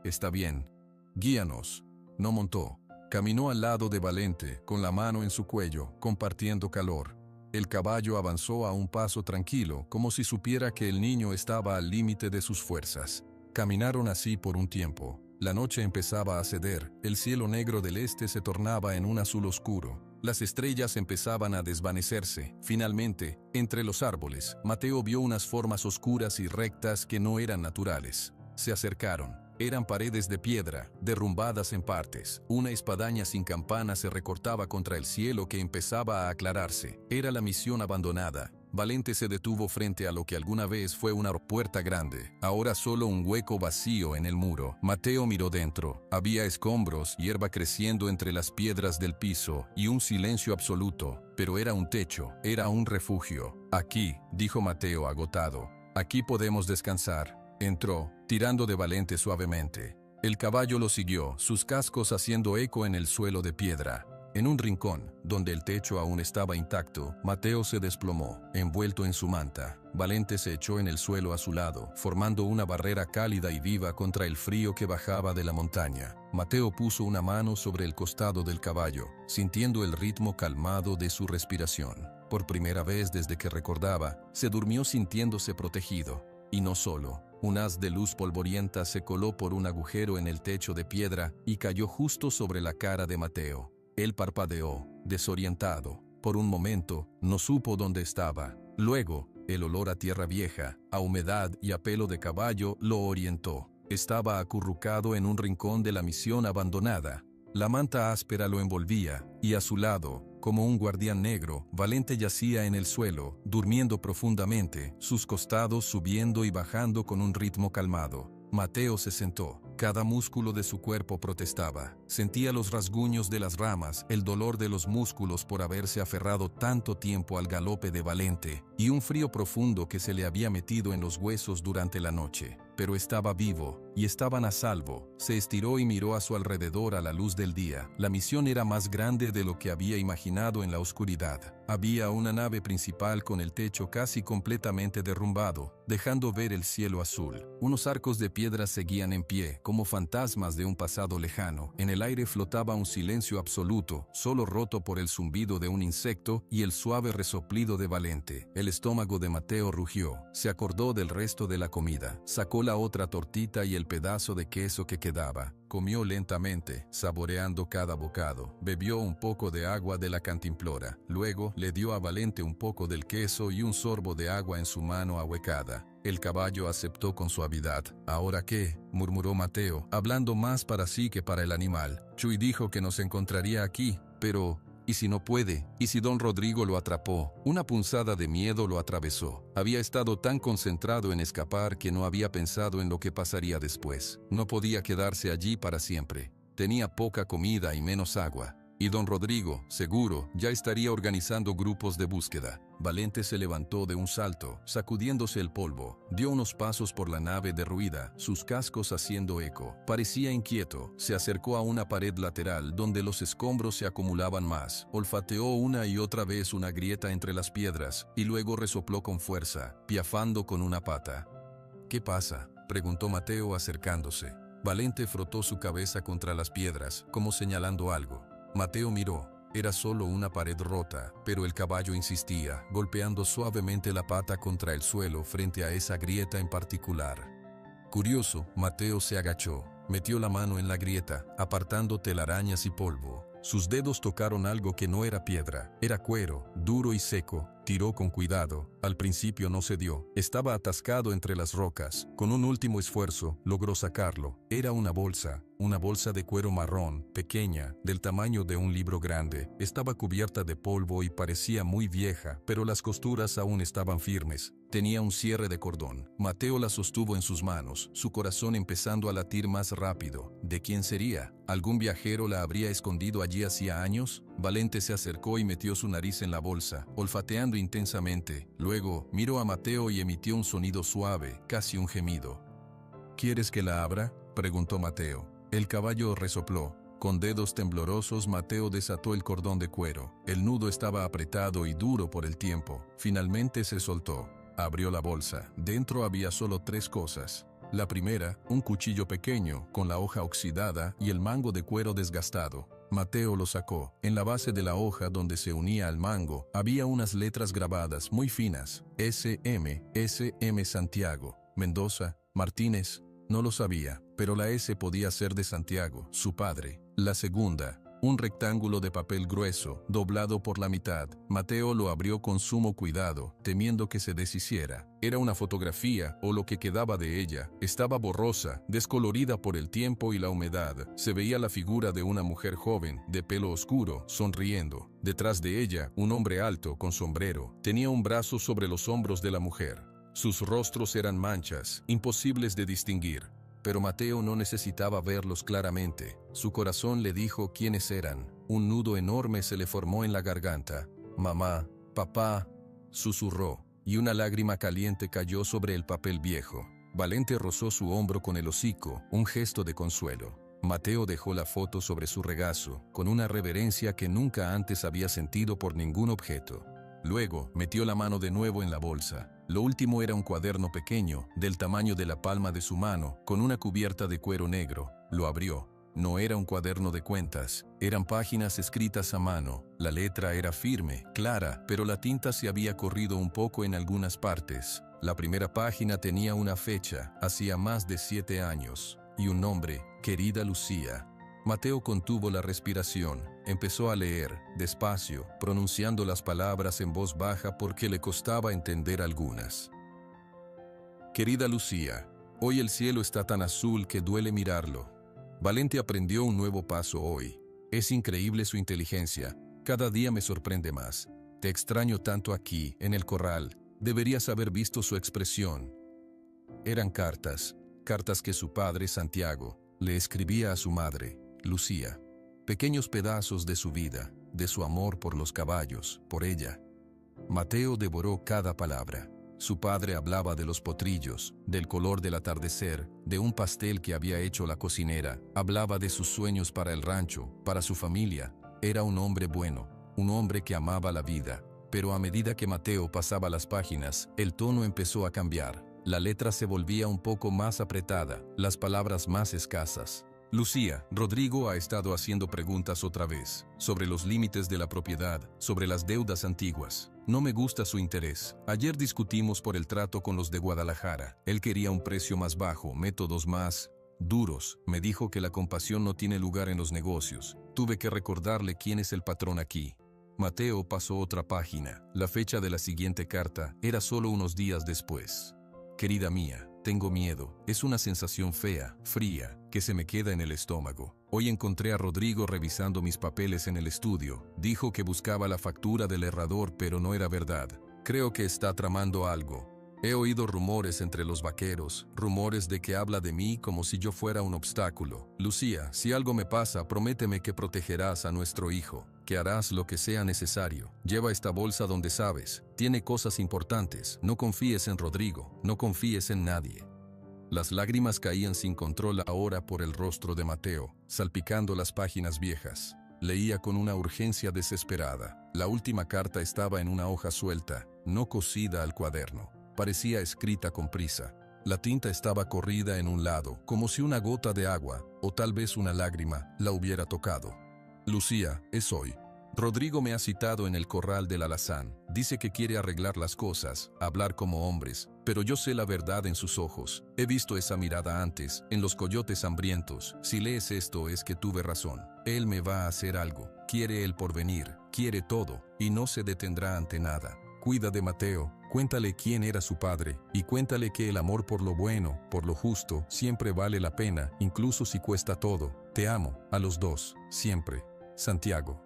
Está bien. Guíanos. No montó. Caminó al lado de Valente, con la mano en su cuello, compartiendo calor. El caballo avanzó a un paso tranquilo, como si supiera que el niño estaba al límite de sus fuerzas. Caminaron así por un tiempo. La noche empezaba a ceder, el cielo negro del este se tornaba en un azul oscuro. Las estrellas empezaban a desvanecerse. Finalmente, entre los árboles, Mateo vio unas formas oscuras y rectas que no eran naturales. Se acercaron. Eran paredes de piedra, derrumbadas en partes. Una espadaña sin campana se recortaba contra el cielo que empezaba a aclararse. Era la misión abandonada. Valente se detuvo frente a lo que alguna vez fue una puerta grande, ahora solo un hueco vacío en el muro. Mateo miró dentro. Había escombros, hierba creciendo entre las piedras del piso, y un silencio absoluto. Pero era un techo, era un refugio. Aquí, dijo Mateo agotado. Aquí podemos descansar. Entró, tirando de Valente suavemente. El caballo lo siguió, sus cascos haciendo eco en el suelo de piedra. En un rincón, donde el techo aún estaba intacto, Mateo se desplomó, envuelto en su manta. Valente se echó en el suelo a su lado, formando una barrera cálida y viva contra el frío que bajaba de la montaña. Mateo puso una mano sobre el costado del caballo, sintiendo el ritmo calmado de su respiración. Por primera vez desde que recordaba, se durmió sintiéndose protegido. Y no solo. Un haz de luz polvorienta se coló por un agujero en el techo de piedra y cayó justo sobre la cara de Mateo. Él parpadeó, desorientado. Por un momento, no supo dónde estaba. Luego, el olor a tierra vieja, a humedad y a pelo de caballo lo orientó. Estaba acurrucado en un rincón de la misión abandonada. La manta áspera lo envolvía, y a su lado, como un guardián negro, Valente yacía en el suelo, durmiendo profundamente, sus costados subiendo y bajando con un ritmo calmado. Mateo se sentó. Cada músculo de su cuerpo protestaba. Sentía los rasguños de las ramas, el dolor de los músculos por haberse aferrado tanto tiempo al galope de Valente, y un frío profundo que se le había metido en los huesos durante la noche. Pero estaba vivo, y estaban a salvo. Se estiró y miró a su alrededor a la luz del día. La misión era más grande de lo que había imaginado en la oscuridad. Había una nave principal con el techo casi completamente derrumbado, dejando ver el cielo azul. Unos arcos de piedra seguían en pie, como fantasmas de un pasado lejano. En el aire flotaba un silencio absoluto, solo roto por el zumbido de un insecto y el suave resoplido de Valente. El estómago de Mateo rugió. Se acordó del resto de la comida. Sacó la otra tortita y el pedazo de queso que quedaba. Comió lentamente, saboreando cada bocado. Bebió un poco de agua de la cantimplora. Luego le dio a Valente un poco del queso y un sorbo de agua en su mano ahuecada. El caballo aceptó con suavidad. ¿Ahora qué?, murmuró Mateo, hablando más para sí que para el animal. Chuy dijo que nos encontraría aquí, pero ¿y si no puede? ¿Y si don Rodrigo lo atrapó? Una punzada de miedo lo atravesó. Había estado tan concentrado en escapar que no había pensado en lo que pasaría después. No podía quedarse allí para siempre. Tenía poca comida y menos agua. Y don Rodrigo, seguro, ya estaría organizando grupos de búsqueda. Valente se levantó de un salto, sacudiéndose el polvo. Dio unos pasos por la nave derruida, sus cascos haciendo eco. Parecía inquieto. Se acercó a una pared lateral donde los escombros se acumulaban más. Olfateó una y otra vez una grieta entre las piedras, y luego resopló con fuerza, piafando con una pata. ¿Qué pasa?, preguntó Mateo acercándose. Valente frotó su cabeza contra las piedras, como señalando algo. Mateo miró. Era solo una pared rota, pero el caballo insistía, golpeando suavemente la pata contra el suelo frente a esa grieta en particular. Curioso, Mateo se agachó, metió la mano en la grieta, apartando telarañas y polvo. Sus dedos tocaron algo que no era piedra, era cuero, duro y seco. Tiró con cuidado. Al principio no cedió. Estaba atascado entre las rocas. Con un último esfuerzo, logró sacarlo. Era una bolsa de cuero marrón, pequeña, del tamaño de un libro grande. Estaba cubierta de polvo y parecía muy vieja, pero las costuras aún estaban firmes. Tenía un cierre de cordón. Mateo la sostuvo en sus manos, su corazón empezando a latir más rápido. ¿De quién sería? ¿Algún viajero la habría escondido allí hacía años? Valente se acercó y metió su nariz en la bolsa, olfateando intensamente. Luego, miró a Mateo y emitió un sonido suave, casi un gemido. ¿Quieres que la abra?, preguntó Mateo. El caballo resopló. Con dedos temblorosos, Mateo desató el cordón de cuero. El nudo estaba apretado y duro por el tiempo. Finalmente se soltó. Abrió la bolsa. Dentro había solo 3 cosas. La primera, un cuchillo pequeño, con la hoja oxidada y el mango de cuero desgastado. Mateo lo sacó. En la base de la hoja donde se unía al mango, había unas letras grabadas muy finas. SM Santiago, Mendoza, Martínez. No lo sabía, pero la S podía ser de Santiago, su padre. La segunda, un rectángulo de papel grueso, doblado por la mitad. Mateo lo abrió con sumo cuidado, temiendo que se deshiciera. Era una fotografía, o lo que quedaba de ella. Estaba borrosa, descolorida por el tiempo y la humedad. Se veía la figura de una mujer joven, de pelo oscuro, sonriendo. Detrás de ella, un hombre alto, con sombrero. Tenía un brazo sobre los hombros de la mujer. Sus rostros eran manchas, imposibles de distinguir. Pero Mateo no necesitaba verlos claramente. Su corazón le dijo quiénes eran. Un nudo enorme se le formó en la garganta. «Mamá, papá», susurró, y una lágrima caliente cayó sobre el papel viejo. Valente rozó su hombro con el hocico, un gesto de consuelo. Mateo dejó la foto sobre su regazo, con una reverencia que nunca antes había sentido por ningún objeto. Luego, metió la mano de nuevo en la bolsa. Lo último era un cuaderno pequeño, del tamaño de la palma de su mano, con una cubierta de cuero negro. Lo abrió. No era un cuaderno de cuentas, eran páginas escritas a mano. La letra era firme, clara, pero la tinta se había corrido un poco en algunas partes. La primera página tenía una fecha, hacía más de 7 años, y un nombre, Querida Lucía. Mateo contuvo la respiración. Empezó a leer, despacio, pronunciando las palabras en voz baja porque le costaba entender algunas. Querida Lucía, hoy el cielo está tan azul que duele mirarlo. Valente aprendió un nuevo paso hoy. Es increíble su inteligencia. Cada día me sorprende más. Te extraño tanto aquí, en el corral. Deberías haber visto su expresión. Eran cartas que su padre, Santiago, le escribía a su madre, Lucía. Pequeños pedazos de su vida, de su amor por los caballos, por ella. Mateo devoró cada palabra. Su padre hablaba de los potrillos, del color del atardecer, de un pastel que había hecho la cocinera. Hablaba de sus sueños para el rancho, para su familia. Era un hombre bueno, un hombre que amaba la vida. Pero a medida que Mateo pasaba las páginas, el tono empezó a cambiar. La letra se volvía un poco más apretada, las palabras más escasas. Lucía, Rodrigo ha estado haciendo preguntas otra vez, sobre los límites de la propiedad, sobre las deudas antiguas. No me gusta su interés. Ayer discutimos por el trato con los de Guadalajara. Él quería un precio más bajo, métodos más duros. Me dijo que la compasión no tiene lugar en los negocios. Tuve que recordarle quién es el patrón aquí. Mateo pasó otra página. La fecha de la siguiente carta era solo unos días después. Querida mía, tengo miedo. Es una sensación fea, fría, que se me queda en el estómago. Hoy encontré a Rodrigo revisando mis papeles en el estudio. Dijo que buscaba la factura del herrador, pero no era verdad. Creo que está tramando algo. He oído rumores entre los vaqueros, rumores de que habla de mí como si yo fuera un obstáculo. Lucía, si algo me pasa, prométeme que protegerás a nuestro hijo, que harás lo que sea necesario. Lleva esta bolsa donde sabes, tiene cosas importantes. No confíes en Rodrigo, no confíes en nadie. Las lágrimas caían sin control ahora por el rostro de Mateo, salpicando las páginas viejas. Leía con una urgencia desesperada. La última carta estaba en una hoja suelta, no cosida al cuaderno. Parecía escrita con prisa. La tinta estaba corrida en un lado, como si una gota de agua, o tal vez una lágrima, la hubiera tocado. Lucía, es hoy. Rodrigo me ha citado en el corral del alazán. Dice que quiere arreglar las cosas, hablar como hombres, pero yo sé la verdad en sus ojos. He visto esa mirada antes, en los coyotes hambrientos. Si lees esto es que tuve razón. Él me va a hacer algo. Quiere el porvenir, quiere todo, y no se detendrá ante nada. Cuida de Mateo, cuéntale quién era su padre, y cuéntale que el amor por lo bueno, por lo justo, siempre vale la pena, incluso si cuesta todo. Te amo, a los dos, siempre. Santiago.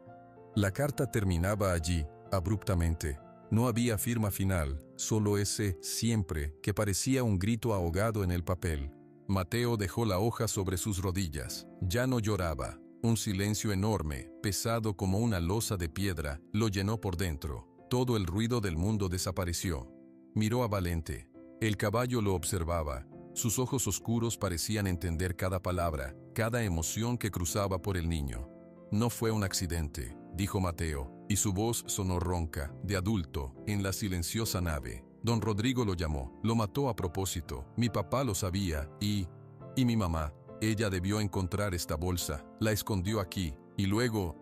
La carta terminaba allí, abruptamente. No había firma final, solo ese siempre que parecía un grito ahogado en el papel. Mateo dejó la hoja sobre sus rodillas. Ya no lloraba. Un silencio enorme, pesado como una losa de piedra, lo llenó por dentro. Todo el ruido del mundo desapareció. Miró a Valente. El caballo lo observaba. Sus ojos oscuros parecían entender cada palabra, cada emoción que cruzaba por el niño. No fue un accidente, dijo Mateo, y su voz sonó ronca, de adulto, en la silenciosa nave. Don Rodrigo lo llamó, lo mató a propósito. Mi papá lo sabía, y mi mamá. Ella debió encontrar esta bolsa, la escondió aquí, y luego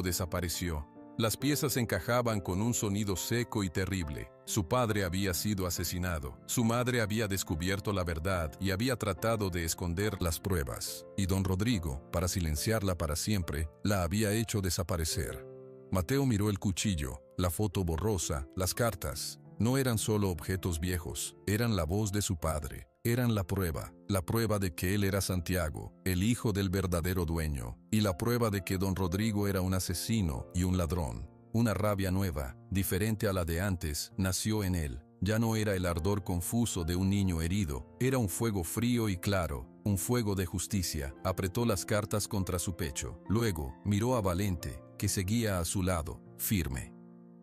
desapareció. Las piezas encajaban con un sonido seco y terrible. Su padre había sido asesinado. Su madre había descubierto la verdad y había tratado de esconder las pruebas. Y don Rodrigo, para silenciarla para siempre, la había hecho desaparecer. Mateo miró el cuchillo, la foto borrosa, las cartas. No eran solo objetos viejos, eran la voz de su padre. Eran la prueba de que él era Santiago, el hijo del verdadero dueño, y la prueba de que don Rodrigo era un asesino y un ladrón. Una rabia nueva, diferente a la de antes, nació en él. Ya no era el ardor confuso de un niño herido, era un fuego frío y claro, un fuego de justicia. Apretó las cartas contra su pecho. Luego, miró a Valente, que seguía a su lado, firme.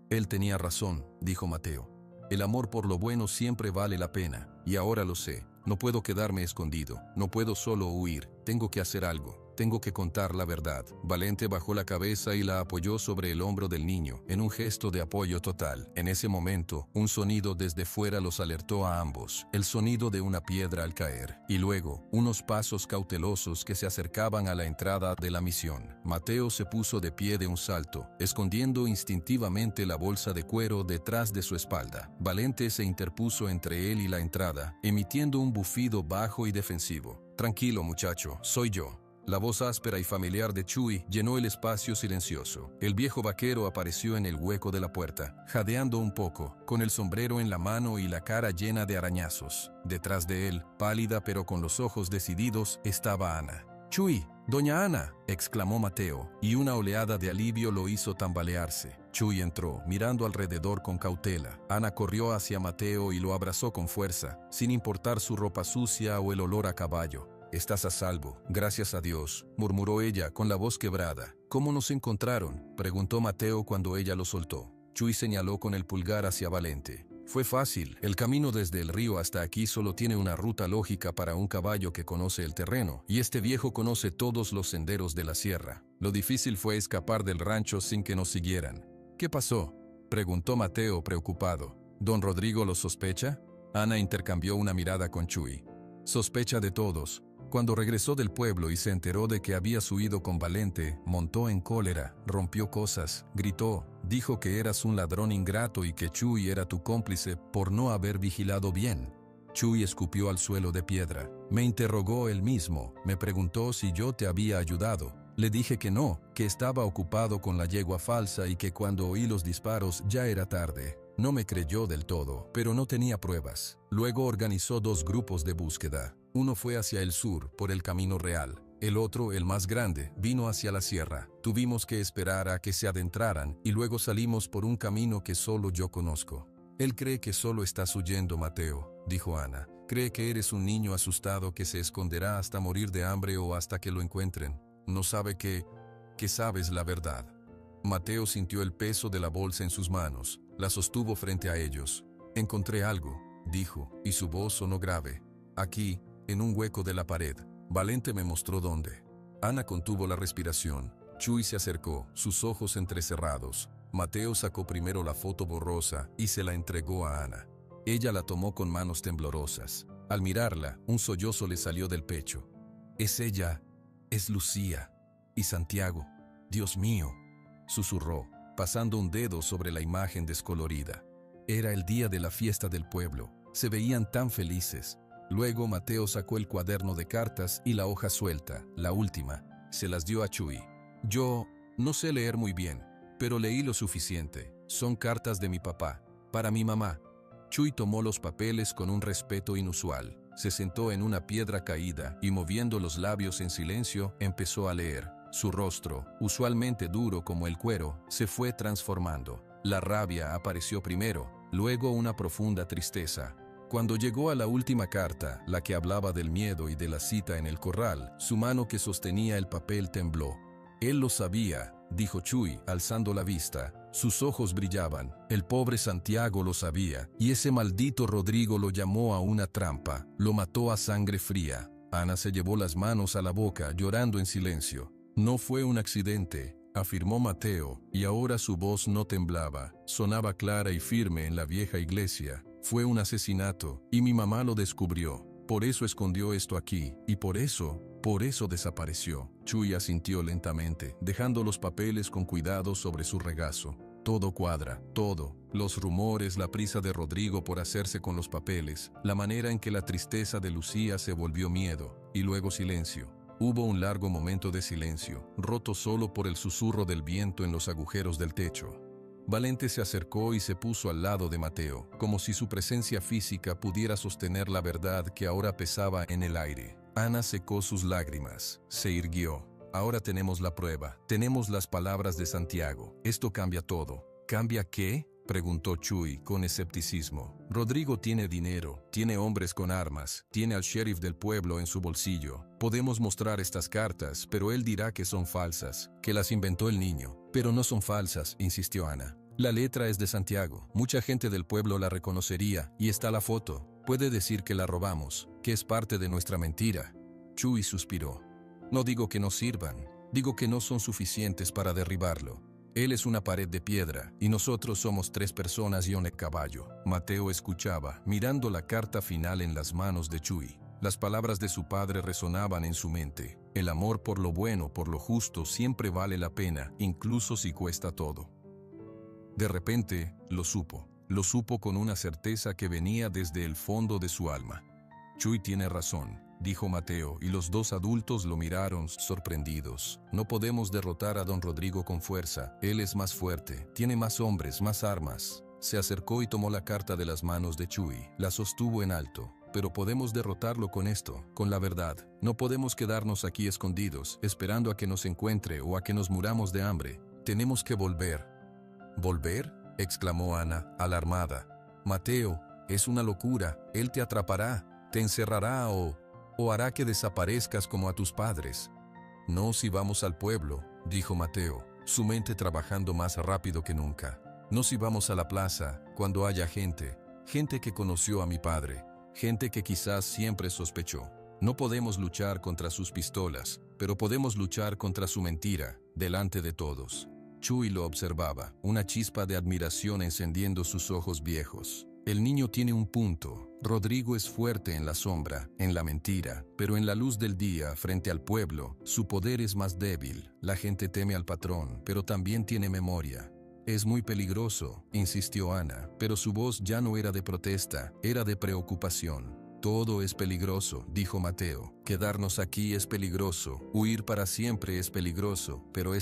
Él tenía razón, dijo Mateo. El amor por lo bueno siempre vale la pena, y ahora lo sé. No puedo quedarme escondido, no puedo solo huir, tengo que hacer algo, tengo que contar la verdad. Valente bajó la cabeza y la apoyó sobre el hombro del niño, en un gesto de apoyo total. En ese momento, un sonido desde fuera los alertó a ambos, el sonido de una piedra al caer, y luego, unos pasos cautelosos que se acercaban a la entrada de la misión. Mateo se puso de pie de un salto, escondiendo instintivamente la bolsa de cuero detrás de su espalda. Valente se interpuso entre él y la entrada, emitiendo un bufido bajo y defensivo. Tranquilo, muchacho, soy yo. La voz áspera y familiar de Chuy llenó el espacio silencioso. El viejo vaquero apareció en el hueco de la puerta, jadeando un poco, con el sombrero en la mano y la cara llena de arañazos. Detrás de él, pálida pero con los ojos decididos, estaba Ana. «¡Chuy! ¡Doña Ana!», exclamó Mateo, y una oleada de alivio lo hizo tambalearse. Chuy entró, mirando alrededor con cautela. Ana corrió hacia Mateo y lo abrazó con fuerza, sin importar su ropa sucia o el olor a caballo. «Estás a salvo, gracias a Dios», murmuró ella con la voz quebrada. «¿Cómo nos encontraron?», preguntó Mateo cuando ella lo soltó. Chuy señaló con el pulgar hacia Valente. «Fue fácil. El camino desde el río hasta aquí solo tiene una ruta lógica para un caballo que conoce el terreno, y este viejo conoce todos los senderos de la sierra. Lo difícil fue escapar del rancho sin que nos siguieran». «¿Qué pasó?», preguntó Mateo preocupado. «¿Don Rodrigo lo sospecha?». Ana intercambió una mirada con Chuy. «Sospecha de todos». Cuando regresó del pueblo y se enteró de que habías huido con Valente, montó en cólera, rompió cosas, gritó, dijo que eras un ladrón ingrato y que Chuy era tu cómplice por no haber vigilado bien. Chuy escupió al suelo de piedra. Me interrogó él mismo, me preguntó si yo te había ayudado. Le dije que no, que estaba ocupado con la yegua falsa y que cuando oí los disparos ya era tarde. No me creyó del todo, pero no tenía pruebas. Luego organizó 2 grupos de búsqueda. Uno fue hacia el sur, por el camino real. El otro, el más grande, vino hacia la sierra. Tuvimos que esperar a que se adentraran y luego salimos por un camino que solo yo conozco. Él cree que solo estás huyendo, Mateo, dijo Ana. Cree que eres un niño asustado que se esconderá hasta morir de hambre o hasta que lo encuentren. No sabe que sabes la verdad. Mateo sintió el peso de la bolsa en sus manos, la sostuvo frente a ellos. Encontré algo, dijo, y su voz sonó grave. Aquí, en un hueco de la pared. Valente me mostró dónde. Ana contuvo la respiración. Chuy se acercó, sus ojos entrecerrados. Mateo sacó primero la foto borrosa y se la entregó a Ana. Ella la tomó con manos temblorosas. Al mirarla, un sollozo le salió del pecho. Es ella, es Lucía. Y Santiago. Dios mío, susurró, pasando un dedo sobre la imagen descolorida. Era el día de la fiesta del pueblo. Se veían tan felices. Luego Mateo sacó el cuaderno de cartas y la hoja suelta, la última. Se las dio a Chuy. Yo no sé leer muy bien, pero leí lo suficiente. Son cartas de mi papá, para mi mamá. Chuy tomó los papeles con un respeto inusual. Se sentó en una piedra caída y moviendo los labios en silencio, empezó a leer. Su rostro, usualmente duro como el cuero, se fue transformando. La rabia apareció primero, luego una profunda tristeza. Cuando llegó a la última carta, la que hablaba del miedo y de la cita en el corral, su mano que sostenía el papel tembló. Él lo sabía, dijo Chuy, alzando la vista. Sus ojos brillaban. El pobre Santiago lo sabía, y ese maldito Rodrigo lo llamó a una trampa. Lo mató a sangre fría. Ana se llevó las manos a la boca, llorando en silencio. No fue un accidente, afirmó Mateo, y ahora su voz no temblaba. Sonaba clara y firme en la vieja iglesia. Fue un asesinato, y mi mamá lo descubrió. Por eso escondió esto aquí, y por eso desapareció. Chuy asintió lentamente, dejando los papeles con cuidado sobre su regazo. Todo cuadra, todo. Los rumores, la prisa de Rodrigo por hacerse con los papeles, la manera en que la tristeza de Lucía se volvió miedo, y luego silencio. Hubo un largo momento de silencio, roto solo por el susurro del viento en los agujeros del techo. Valente se acercó y se puso al lado de Mateo, como si su presencia física pudiera sostener la verdad que ahora pesaba en el aire. Ana secó sus lágrimas, se irguió. Ahora tenemos la prueba, tenemos las palabras de Santiago. Esto cambia todo. ¿Cambia qué?, preguntó Chuy con escepticismo. Rodrigo tiene dinero, tiene hombres con armas, tiene al sheriff del pueblo en su bolsillo. Podemos mostrar estas cartas, pero él dirá que son falsas, que las inventó el niño. Pero no son falsas, insistió Ana. La letra es de Santiago. Mucha gente del pueblo la reconocería, y está la foto. Puede decir que la robamos, que es parte de nuestra mentira. Chuy suspiró. No digo que no sirvan, digo que no son suficientes para derribarlo. Él es una pared de piedra, y nosotros somos 3 personas y un caballo. Mateo escuchaba, mirando la carta final en las manos de Chuy. Las palabras de su padre resonaban en su mente. El amor por lo bueno, por lo justo, siempre vale la pena, incluso si cuesta todo. De repente, lo supo con una certeza que venía desde el fondo de su alma. Chuy tiene razón, dijo Mateo, y los 2 adultos lo miraron sorprendidos. No podemos derrotar a don Rodrigo con fuerza. Él es más fuerte, tiene más hombres, más armas. Se acercó y tomó la carta de las manos de Chuy. La sostuvo en alto. Pero podemos derrotarlo con esto, con la verdad. No podemos quedarnos aquí escondidos, esperando a que nos encuentre o a que nos muramos de hambre. Tenemos que volver. ¿Volver?, exclamó Ana, alarmada. Mateo, es una locura. Él te atrapará, te encerrará o hará que desaparezcas como a tus padres. No si vamos al pueblo, dijo Mateo, su mente trabajando más rápido que nunca. No si vamos a la plaza, cuando haya gente que conoció a mi padre, gente que quizás siempre sospechó. No podemos luchar contra sus pistolas, pero podemos luchar contra su mentira, delante de todos. Chuy lo observaba, una chispa de admiración encendiendo sus ojos viejos. El niño tiene un punto. Rodrigo es fuerte en la sombra, en la mentira, pero en la luz del día, frente al pueblo, su poder es más débil. La gente teme al patrón, pero también tiene memoria. Es muy peligroso, insistió Ana, pero su voz ya no era de protesta, era de preocupación. Todo es peligroso, dijo Mateo. Quedarnos aquí es peligroso, huir para siempre es peligroso, pero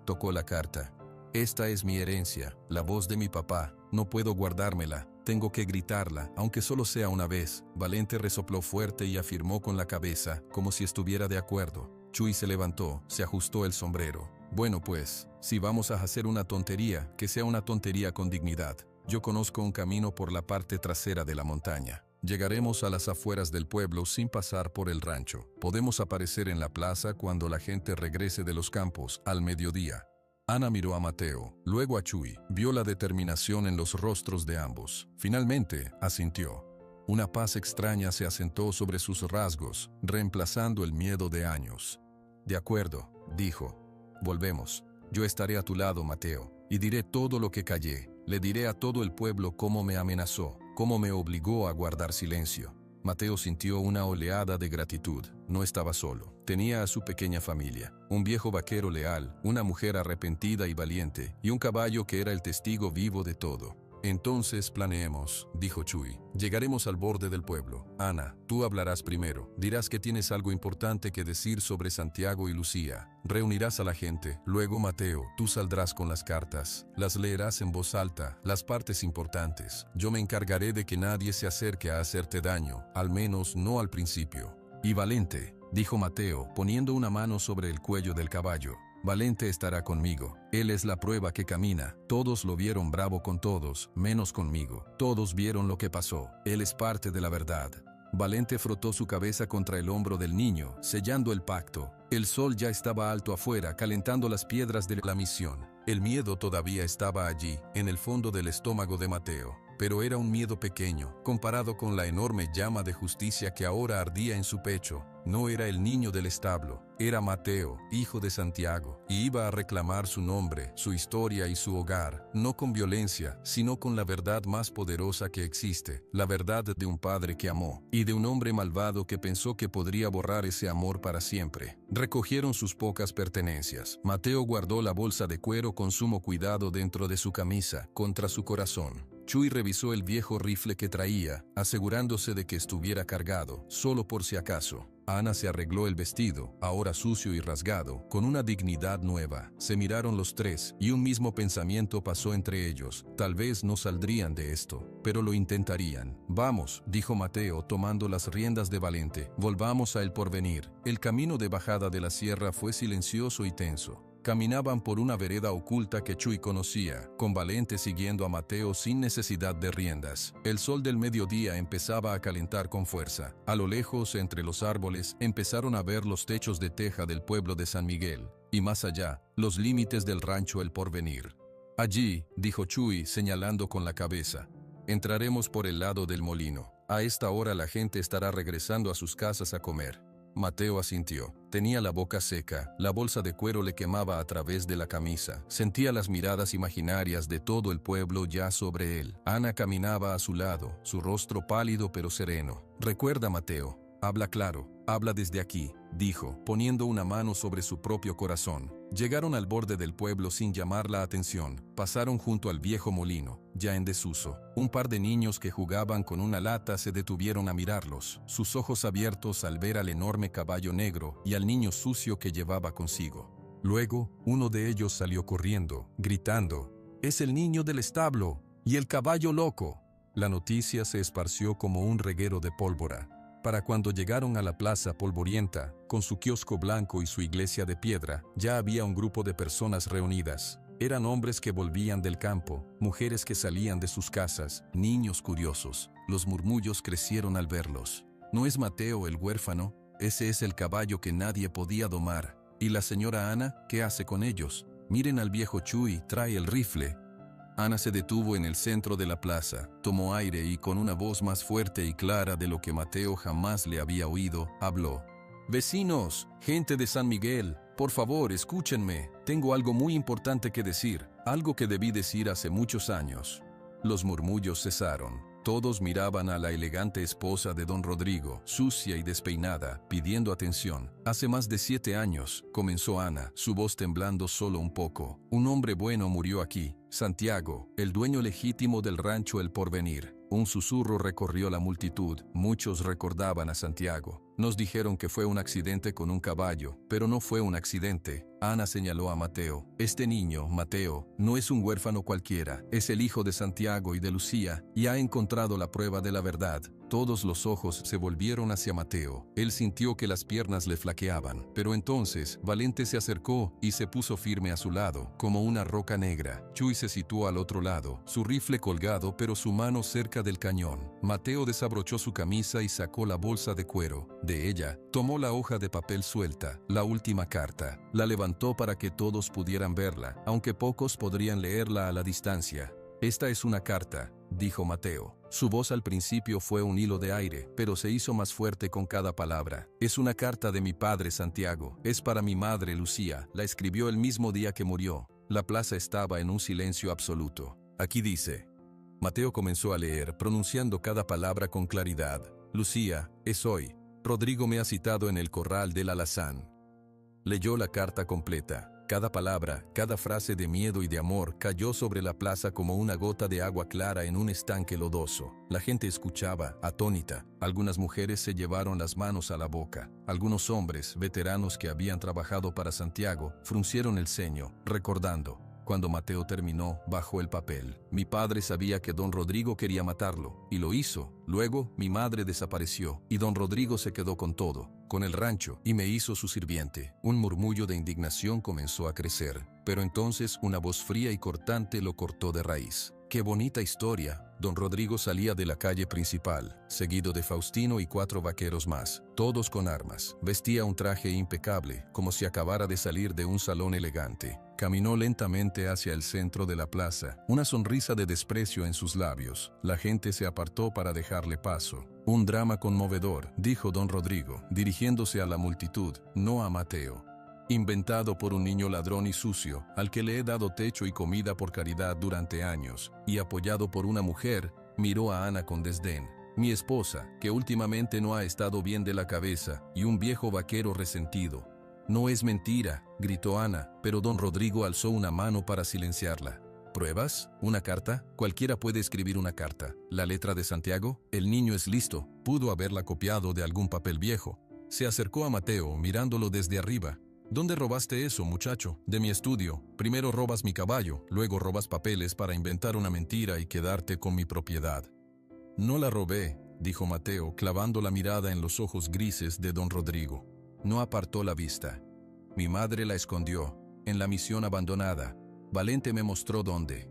tocó la carta. Esta es mi herencia, la voz de mi papá. No puedo guardármela, tengo que gritarla, aunque solo sea una vez. Valente resopló fuerte y afirmó con la cabeza, como si estuviera de acuerdo. Chuy se levantó, se ajustó el sombrero. Bueno pues, si vamos a hacer una tontería, que sea una tontería con dignidad. Yo conozco un camino por la parte trasera de la montaña. Llegaremos a las afueras del pueblo sin pasar por el rancho. Podemos aparecer en la plaza cuando la gente regrese de los campos, al mediodía. Ana miró a Mateo, luego a Chuy. Vio la determinación en los rostros de ambos. Finalmente, asintió. Una paz extraña se asentó sobre sus rasgos, reemplazando el miedo de años. De acuerdo, dijo. Volvemos. Yo estaré a tu lado, Mateo, y diré todo lo que callé. Le diré a todo el pueblo cómo me amenazó, cómo me obligó a guardar silencio. Mateo sintió una oleada de gratitud. No estaba solo. Tenía a su pequeña familia, un viejo vaquero leal, una mujer arrepentida y valiente, y un caballo que era el testigo vivo de todo. Entonces planeemos, dijo Chuy. Llegaremos al borde del pueblo. Ana, tú hablarás primero. Dirás que tienes algo importante que decir sobre Santiago y Lucía. Reunirás a la gente. Luego, Mateo, tú saldrás con las cartas. Las leerás en voz alta, las partes importantes. Yo me encargaré de que nadie se acerque a hacerte daño, al menos no al principio. Y Valente, dijo Mateo, poniendo una mano sobre el cuello del caballo. Valente estará conmigo. Él es la prueba que camina. Todos lo vieron bravo con todos, menos conmigo. Todos vieron lo que pasó. Él es parte de la verdad. Valente frotó su cabeza contra el hombro del niño, sellando el pacto. El sol ya estaba alto afuera, calentando las piedras de la misión. El miedo todavía estaba allí, en el fondo del estómago de Mateo. Pero era un miedo pequeño, comparado con la enorme llama de justicia que ahora ardía en su pecho. No era el niño del establo, era Mateo, hijo de Santiago, y iba a reclamar su nombre, su historia y su hogar, no con violencia, sino con la verdad más poderosa que existe, la verdad de un padre que amó, y de un hombre malvado que pensó que podría borrar ese amor para siempre. Recogieron sus pocas pertenencias. Mateo guardó la bolsa de cuero con sumo cuidado dentro de su camisa, contra su corazón. Chuy revisó el viejo rifle que traía, asegurándose de que estuviera cargado, solo por si acaso. Ana se arregló el vestido, ahora sucio y rasgado, con una dignidad nueva. Se miraron los tres, y un mismo pensamiento pasó entre ellos. Tal vez no saldrían de esto, pero lo intentarían. Vamos, dijo Mateo, tomando las riendas de Valente. Volvamos a El Porvenir. El camino de bajada de la sierra fue silencioso y tenso. Caminaban por una vereda oculta que Chuy conocía, con Valente siguiendo a Mateo sin necesidad de riendas. El sol del mediodía empezaba a calentar con fuerza. A lo lejos, entre los árboles, empezaron a ver los techos de teja del pueblo de San Miguel, y más allá, los límites del rancho El Porvenir. Allí, dijo Chuy, señalando con la cabeza, entraremos por el lado del molino. A esta hora la gente estará regresando a sus casas a comer. Mateo asintió. Tenía la boca seca, la bolsa de cuero le quemaba a través de la camisa. Sentía las miradas imaginarias de todo el pueblo ya sobre él. Ana caminaba a su lado, su rostro pálido pero sereno. Recuerda, Mateo, habla claro, habla desde aquí, dijo, poniendo una mano sobre su propio corazón. Llegaron al borde del pueblo sin llamar la atención. Pasaron junto al viejo molino, ya en desuso. Un par de niños que jugaban con una lata se detuvieron a mirarlos, sus ojos abiertos al ver al enorme caballo negro y al niño sucio que llevaba consigo. Luego, uno de ellos salió corriendo, gritando, «¡Es el niño del establo! ¡Y el caballo loco!». La noticia se esparció como un reguero de pólvora. Para cuando llegaron a la plaza polvorienta, con su kiosco blanco y su iglesia de piedra, ya había un grupo de personas reunidas. Eran hombres que volvían del campo, mujeres que salían de sus casas, niños curiosos. Los murmullos crecieron al verlos. ¿No es Mateo el huérfano? Ese es el caballo que nadie podía domar. ¿Y la señora Ana? ¿Qué hace con ellos? Miren al viejo Chuy, trae el rifle. Ana se detuvo en el centro de la plaza, tomó aire y con una voz más fuerte y clara de lo que Mateo jamás le había oído, habló. «Vecinos, gente de San Miguel, por favor, escúchenme. Tengo algo muy importante que decir, algo que debí decir hace muchos años». Los murmullos cesaron. Todos miraban a la elegante esposa de don Rodrigo, sucia y despeinada, pidiendo atención. «Hace más de 7 años», comenzó Ana, su voz temblando solo un poco. «Un hombre bueno murió aquí, Santiago, el dueño legítimo del rancho El Porvenir». Un susurro recorrió la multitud, muchos recordaban a Santiago. Nos dijeron que fue un accidente con un caballo, pero no fue un accidente. Ana señaló a Mateo. Este niño, Mateo, no es un huérfano cualquiera, es el hijo de Santiago y de Lucía, y ha encontrado la prueba de la verdad. Todos los ojos se volvieron hacia Mateo. Él sintió que las piernas le flaqueaban, pero entonces Valente se acercó y se puso firme a su lado, como una roca negra. Chuy se situó al otro lado, su rifle colgado pero su mano cerca del cañón. Mateo desabrochó su camisa y sacó la bolsa de cuero. De ella, tomó la hoja de papel suelta, la última carta. La levantó para que todos pudieran verla, aunque pocos podrían leerla a la distancia. «Esta es una carta», dijo Mateo. Su voz al principio fue un hilo de aire, pero se hizo más fuerte con cada palabra. «Es una carta de mi padre Santiago. Es para mi madre Lucía. La escribió el mismo día que murió». La plaza estaba en un silencio absoluto. «Aquí dice». Mateo comenzó a leer, pronunciando cada palabra con claridad. «Lucía, es hoy. Rodrigo me ha citado en el corral del alazán». Leyó la carta completa. Cada palabra, cada frase de miedo y de amor cayó sobre la plaza como una gota de agua clara en un estanque lodoso. La gente escuchaba, atónita. Algunas mujeres se llevaron las manos a la boca. Algunos hombres, veteranos que habían trabajado para Santiago, fruncieron el ceño, recordando. Cuando Mateo terminó, bajó el papel. «Mi padre sabía que don Rodrigo quería matarlo, y lo hizo. Luego, mi madre desapareció, y don Rodrigo se quedó con todo, con el rancho, y me hizo su sirviente». Un murmullo de indignación comenzó a crecer, pero entonces una voz fría y cortante lo cortó de raíz. «¡Qué bonita historia!». Don Rodrigo salía de la calle principal, seguido de Faustino y 4 vaqueros más, todos con armas. Vestía un traje impecable, como si acabara de salir de un salón elegante. Caminó lentamente hacia el centro de la plaza, una sonrisa de desprecio en sus labios. La gente se apartó para dejarle paso. «Un drama conmovedor», dijo don Rodrigo, dirigiéndose a la multitud, no a Mateo. «Inventado por un niño ladrón y sucio, al que le he dado techo y comida por caridad durante años, y apoyado por una mujer», miró a Ana con desdén. «Mi esposa, que últimamente no ha estado bien de la cabeza, y un viejo vaquero resentido». «No es mentira», gritó Ana, pero don Rodrigo alzó una mano para silenciarla. «¿Pruebas? ¿Una carta? Cualquiera puede escribir una carta. ¿La letra de Santiago? El niño es listo. Pudo haberla copiado de algún papel viejo». Se acercó a Mateo, mirándolo desde arriba. «¿Dónde robaste eso, muchacho?» «De mi estudio. Primero robas mi caballo, luego robas papeles para inventar una mentira y quedarte con mi propiedad». «No la robé», dijo Mateo, clavando la mirada en los ojos grises de don Rodrigo. No apartó la vista. «Mi madre la escondió, en la misión abandonada. Valente me mostró dónde».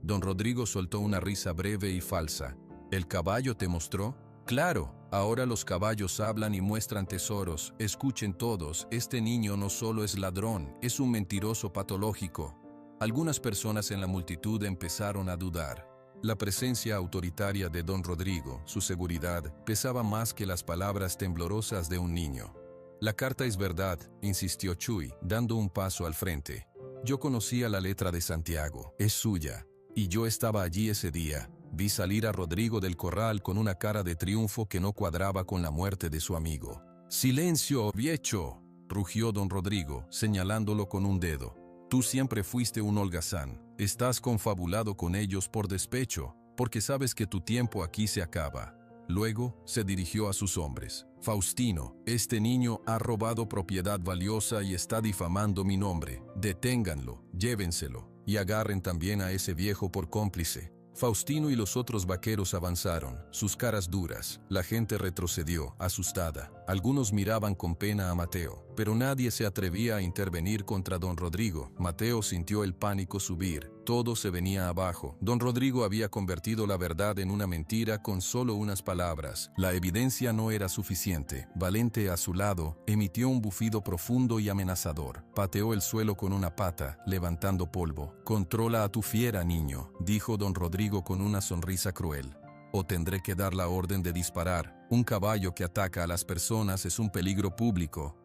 Don Rodrigo soltó una risa breve y falsa. «¿El caballo te mostró?» «Claro, ahora los caballos hablan y muestran tesoros. Escuchen todos, este niño no solo es ladrón, es un mentiroso patológico». Algunas personas en la multitud empezaron a dudar. La presencia autoritaria de don Rodrigo, su seguridad, pesaba más que las palabras temblorosas de un niño. «La carta es verdad», insistió Chuy, dando un paso al frente. «Yo conocía la letra de Santiago, es suya. Y yo estaba allí ese día. Vi salir a Rodrigo del corral con una cara de triunfo que no cuadraba con la muerte de su amigo». «¡Silencio, viejo!», rugió don Rodrigo, señalándolo con un dedo. «Tú siempre fuiste un holgazán. Estás confabulado con ellos por despecho, porque sabes que tu tiempo aquí se acaba». Luego se dirigió a sus hombres. «Faustino, este niño ha robado propiedad valiosa y está difamando mi nombre. Deténganlo, llévenselo, y agarren también a ese viejo por cómplice». Faustino y los otros vaqueros avanzaron, sus caras duras. La gente retrocedió, asustada. Algunos miraban con pena a Mateo, pero nadie se atrevía a intervenir contra don Rodrigo. Mateo sintió el pánico subir. Todo se venía abajo. Don Rodrigo había convertido la verdad en una mentira con solo unas palabras. La evidencia no era suficiente. Valente a su lado, emitió un bufido profundo y amenazador. Pateó el suelo con una pata, levantando polvo. «Controla a tu fiera, niño», dijo don Rodrigo con una sonrisa cruel. «O tendré que dar la orden de disparar. Un caballo que ataca a las personas es un peligro público».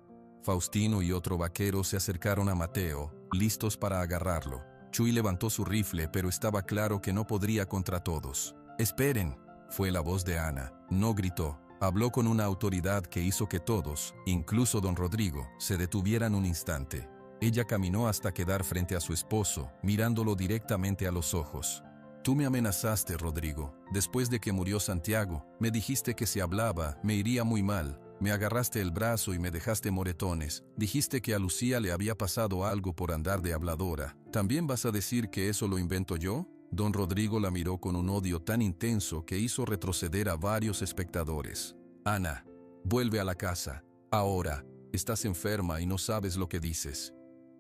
Faustino y otro vaquero se acercaron a Mateo, listos para agarrarlo. Chuy levantó su rifle, pero estaba claro que no podría contra todos. «Esperen», fue la voz de Ana. No gritó. Habló con una autoridad que hizo que todos, incluso don Rodrigo, se detuvieran un instante. Ella caminó hasta quedar frente a su esposo, mirándolo directamente a los ojos. «Tú me amenazaste, Rodrigo. Después de que murió Santiago, me dijiste que si hablaba, me iría muy mal. Me agarraste el brazo y me dejaste moretones. Dijiste que a Lucía le había pasado algo por andar de habladora. ¿También vas a decir que eso lo invento yo?». Don Rodrigo la miró con un odio tan intenso que hizo retroceder a varios espectadores. Ana, vuelve a la casa. Ahora, estás enferma y no sabes lo que dices.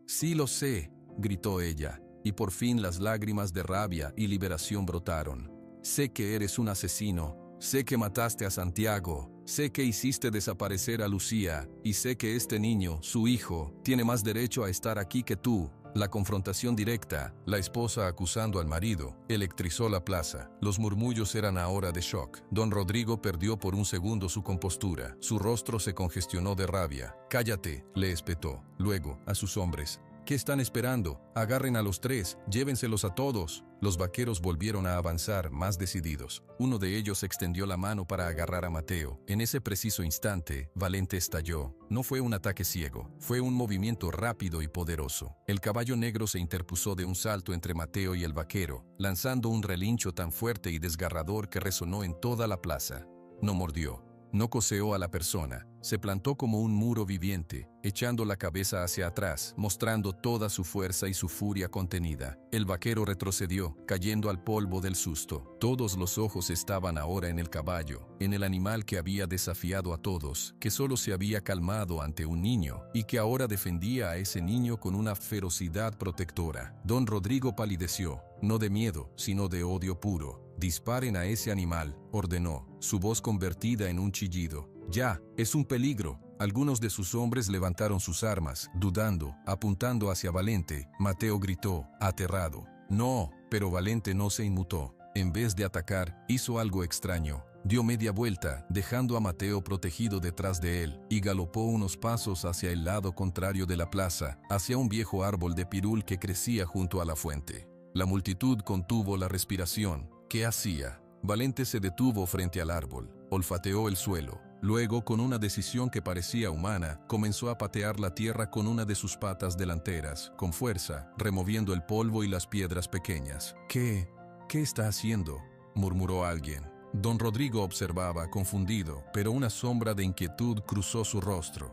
Sí lo sé, gritó ella, y por fin las lágrimas de rabia y liberación brotaron. Sé que eres un asesino, sé que mataste a Santiago, sé que hiciste desaparecer a Lucía, y sé que este niño, su hijo, tiene más derecho a estar aquí que tú. La confrontación directa, la esposa acusando al marido, electrizó la plaza. Los murmullos eran ahora de shock. Don Rodrigo perdió por un segundo su compostura. Su rostro se congestionó de rabia. «Cállate», le espetó. Luego, a sus hombres: «¿Qué están esperando? Agarren a los tres, llévenselos a todos». Los vaqueros volvieron a avanzar, más decididos. Uno de ellos extendió la mano para agarrar a Mateo. En ese preciso instante, Valente estalló. No fue un ataque ciego, fue un movimiento rápido y poderoso. El caballo negro se interpuso de un salto entre Mateo y el vaquero, lanzando un relincho tan fuerte y desgarrador que resonó en toda la plaza. No mordió. No coseó a la persona, se plantó como un muro viviente, echando la cabeza hacia atrás, mostrando toda su fuerza y su furia contenida. El vaquero retrocedió, cayendo al polvo del susto. Todos los ojos estaban ahora en el caballo, en el animal que había desafiado a todos, que solo se había calmado ante un niño, y que ahora defendía a ese niño con una ferocidad protectora. Don Rodrigo palideció, no de miedo, sino de odio puro. «Disparen a ese animal», ordenó, su voz convertida en un chillido. «Ya, es un peligro». Algunos de sus hombres levantaron sus armas, dudando, apuntando hacia Valente. Mateo gritó, aterrado. «No», pero Valente no se inmutó. En vez de atacar, hizo algo extraño. Dio media vuelta, dejando a Mateo protegido detrás de él, y galopó unos pasos hacia el lado contrario de la plaza, hacia un viejo árbol de pirul que crecía junto a la fuente. La multitud contuvo la respiración. ¿Qué hacía? Valente se detuvo frente al árbol, olfateó el suelo. Luego, con una decisión que parecía humana, comenzó a patear la tierra con una de sus patas delanteras, con fuerza, removiendo el polvo y las piedras pequeñas. ¿Qué está haciendo?, murmuró alguien. Don Rodrigo observaba, confundido, pero una sombra de inquietud cruzó su rostro.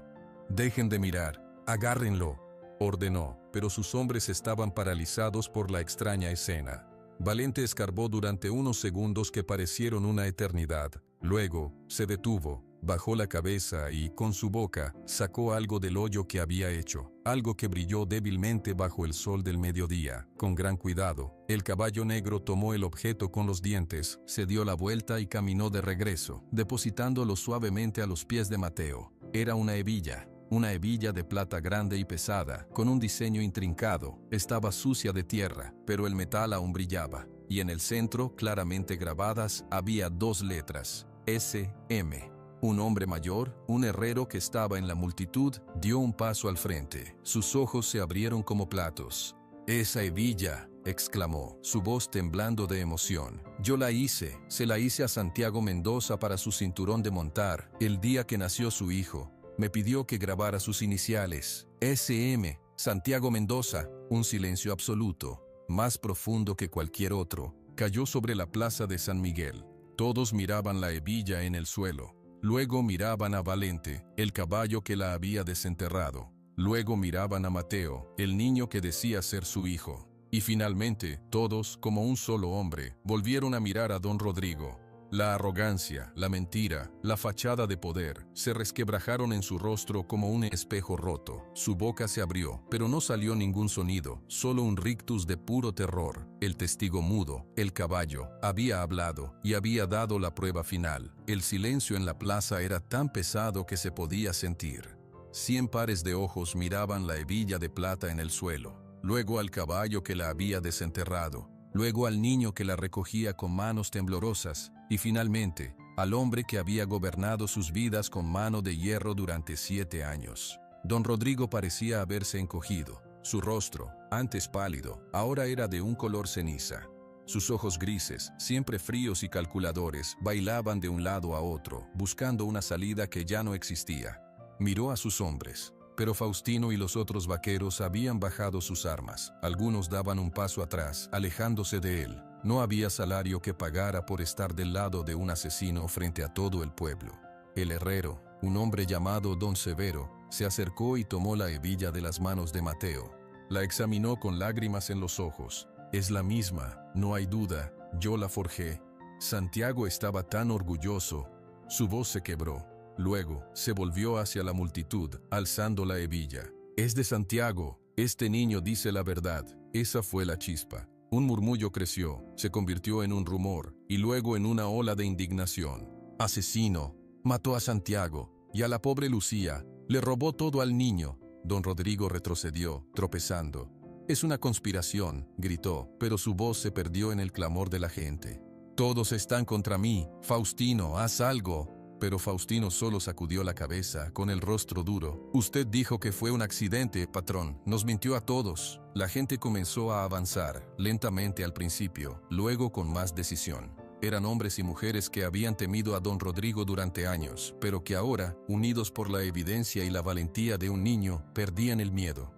«Dejen de mirar, agárrenlo», ordenó, pero sus hombres estaban paralizados por la extraña escena. Valente escarbó durante unos segundos que parecieron una eternidad. Luego, se detuvo, bajó la cabeza y, con su boca, sacó algo del hoyo que había hecho, algo que brilló débilmente bajo el sol del mediodía. Con gran cuidado, el caballo negro tomó el objeto con los dientes, se dio la vuelta y caminó de regreso, depositándolo suavemente a los pies de Mateo. Era una hebilla. Una hebilla de plata grande y pesada, con un diseño intrincado. Estaba sucia de tierra, pero el metal aún brillaba, y en el centro, claramente grabadas, había dos letras: S.M. Un hombre mayor, un herrero que estaba en la multitud, dio un paso al frente. Sus ojos se abrieron como platos. «Esa hebilla», exclamó, su voz temblando de emoción. «Yo la hice, se la hice a Santiago Mendoza para su cinturón de montar, el día que nació su hijo. Me pidió que grabara sus iniciales, S.M., Santiago Mendoza». Un silencio absoluto, más profundo que cualquier otro, cayó sobre la plaza de San Miguel. Todos miraban la hebilla en el suelo. Luego miraban a Valente, el caballo que la había desenterrado. Luego miraban a Mateo, el niño que decía ser su hijo. Y finalmente, todos, como un solo hombre, volvieron a mirar a Don Rodrigo. La arrogancia, la mentira, la fachada de poder, se resquebrajaron en su rostro como un espejo roto. Su boca se abrió, pero no salió ningún sonido, solo un rictus de puro terror. El testigo mudo, el caballo, había hablado y había dado la prueba final. El silencio en la plaza era tan pesado que se podía sentir. 100 pares de ojos miraban la hebilla de plata en el suelo, luego al caballo que la había desenterrado, luego al niño que la recogía con manos temblorosas, y finalmente, al hombre que había gobernado sus vidas con mano de hierro durante 7 años. Don Rodrigo parecía haberse encogido. Su rostro, antes pálido, ahora era de un color ceniza. Sus ojos grises, siempre fríos y calculadores, bailaban de un lado a otro, buscando una salida que ya no existía. Miró a sus hombres, pero Faustino y los otros vaqueros habían bajado sus armas. Algunos daban un paso atrás, alejándose de él. No había salario que pagara por estar del lado de un asesino frente a todo el pueblo. El herrero, un hombre llamado Don Severo, se acercó y tomó la hebilla de las manos de Mateo. La examinó con lágrimas en los ojos. Es la misma, no hay duda, yo la forjé. Santiago estaba tan orgulloso. Su voz se quebró. Luego, se volvió hacia la multitud, alzando la hebilla. Es de Santiago, este niño dice la verdad. Esa fue la chispa. Un murmullo creció, se convirtió en un rumor, y luego en una ola de indignación. Asesino, mató a Santiago, y a la pobre Lucía, le robó todo al niño. Don Rodrigo retrocedió, tropezando. Es una conspiración, gritó, pero su voz se perdió en el clamor de la gente. Todos están contra mí, Faustino, haz algo. Pero Faustino solo sacudió la cabeza, con el rostro duro. Usted dijo que fue un accidente, patrón. Nos mintió a todos. La gente comenzó a avanzar, lentamente al principio, luego con más decisión. Eran hombres y mujeres que habían temido a don Rodrigo durante años, pero que ahora, unidos por la evidencia y la valentía de un niño, perdían el miedo.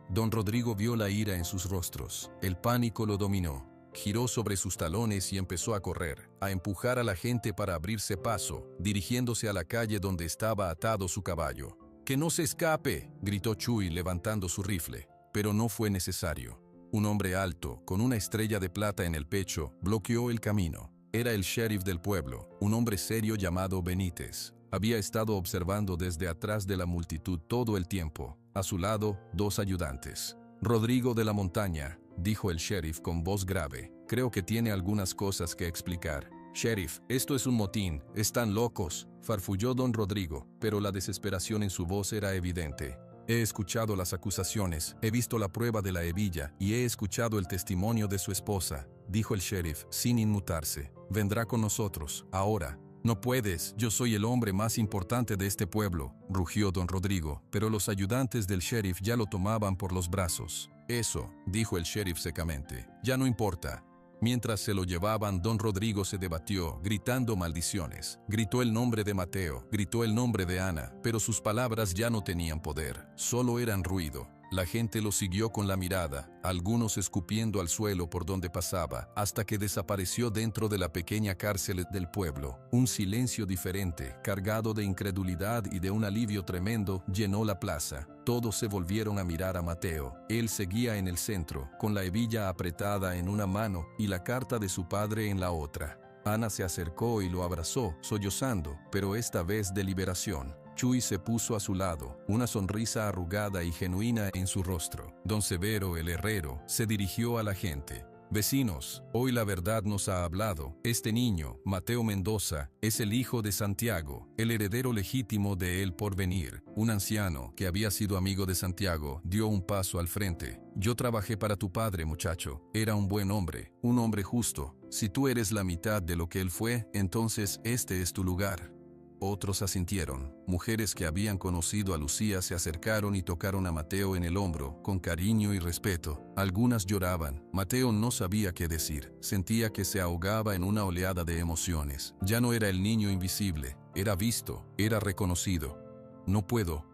Don Rodrigo vio la ira en sus rostros. El pánico lo dominó. Giró sobre sus talones y empezó a correr, a empujar a la gente para abrirse paso, dirigiéndose a la calle donde estaba atado su caballo. ¡Que no se escape!, gritó Chuy levantando su rifle, pero no fue necesario. Un hombre alto, con una estrella de plata en el pecho, bloqueó el camino. Era el sheriff del pueblo, un hombre serio llamado Benítez. Había estado observando desde atrás de la multitud todo el tiempo. A su lado, 2 ayudantes. Rodrigo de la Montaña, dijo el sheriff con voz grave. Creo que tiene algunas cosas que explicar. Sheriff, esto es un motín, están locos, farfulló don Rodrigo, pero la desesperación en su voz era evidente. He escuchado las acusaciones, he visto la prueba de la hebilla y he escuchado el testimonio de su esposa, dijo el sheriff sin inmutarse. Vendrá con nosotros, ahora. No puedes, yo soy el hombre más importante de este pueblo, rugió don Rodrigo, pero los ayudantes del sheriff ya lo tomaban por los brazos. Eso, dijo el sheriff secamente, ya no importa. Mientras se lo llevaban, don Rodrigo se debatió, gritando maldiciones. Gritó el nombre de Mateo, gritó el nombre de Ana, pero sus palabras ya no tenían poder, solo eran ruido. La gente lo siguió con la mirada, algunos escupiendo al suelo por donde pasaba, hasta que desapareció dentro de la pequeña cárcel del pueblo. Un silencio diferente, cargado de incredulidad y de un alivio tremendo, llenó la plaza. Todos se volvieron a mirar a Mateo. Él seguía en el centro, con la hebilla apretada en una mano y la carta de su padre en la otra. Ana se acercó y lo abrazó, sollozando, pero esta vez de liberación. Chuy se puso a su lado, una sonrisa arrugada y genuina en su rostro. Don Severo, el herrero, se dirigió a la gente. Vecinos, hoy la verdad nos ha hablado. Este niño, Mateo Mendoza, es el hijo de Santiago, el heredero legítimo de El Porvenir. Un anciano, que había sido amigo de Santiago, dio un paso al frente. Yo trabajé para tu padre, muchacho. Era un buen hombre, un hombre justo. Si tú eres la mitad de lo que él fue, entonces este es tu lugar. Otros asintieron. Mujeres que habían conocido a Lucía se acercaron y tocaron a Mateo en el hombro, con cariño y respeto. Algunas lloraban. Mateo no sabía qué decir. Sentía que se ahogaba en una oleada de emociones. Ya no era el niño invisible. Era visto, era reconocido. No puedo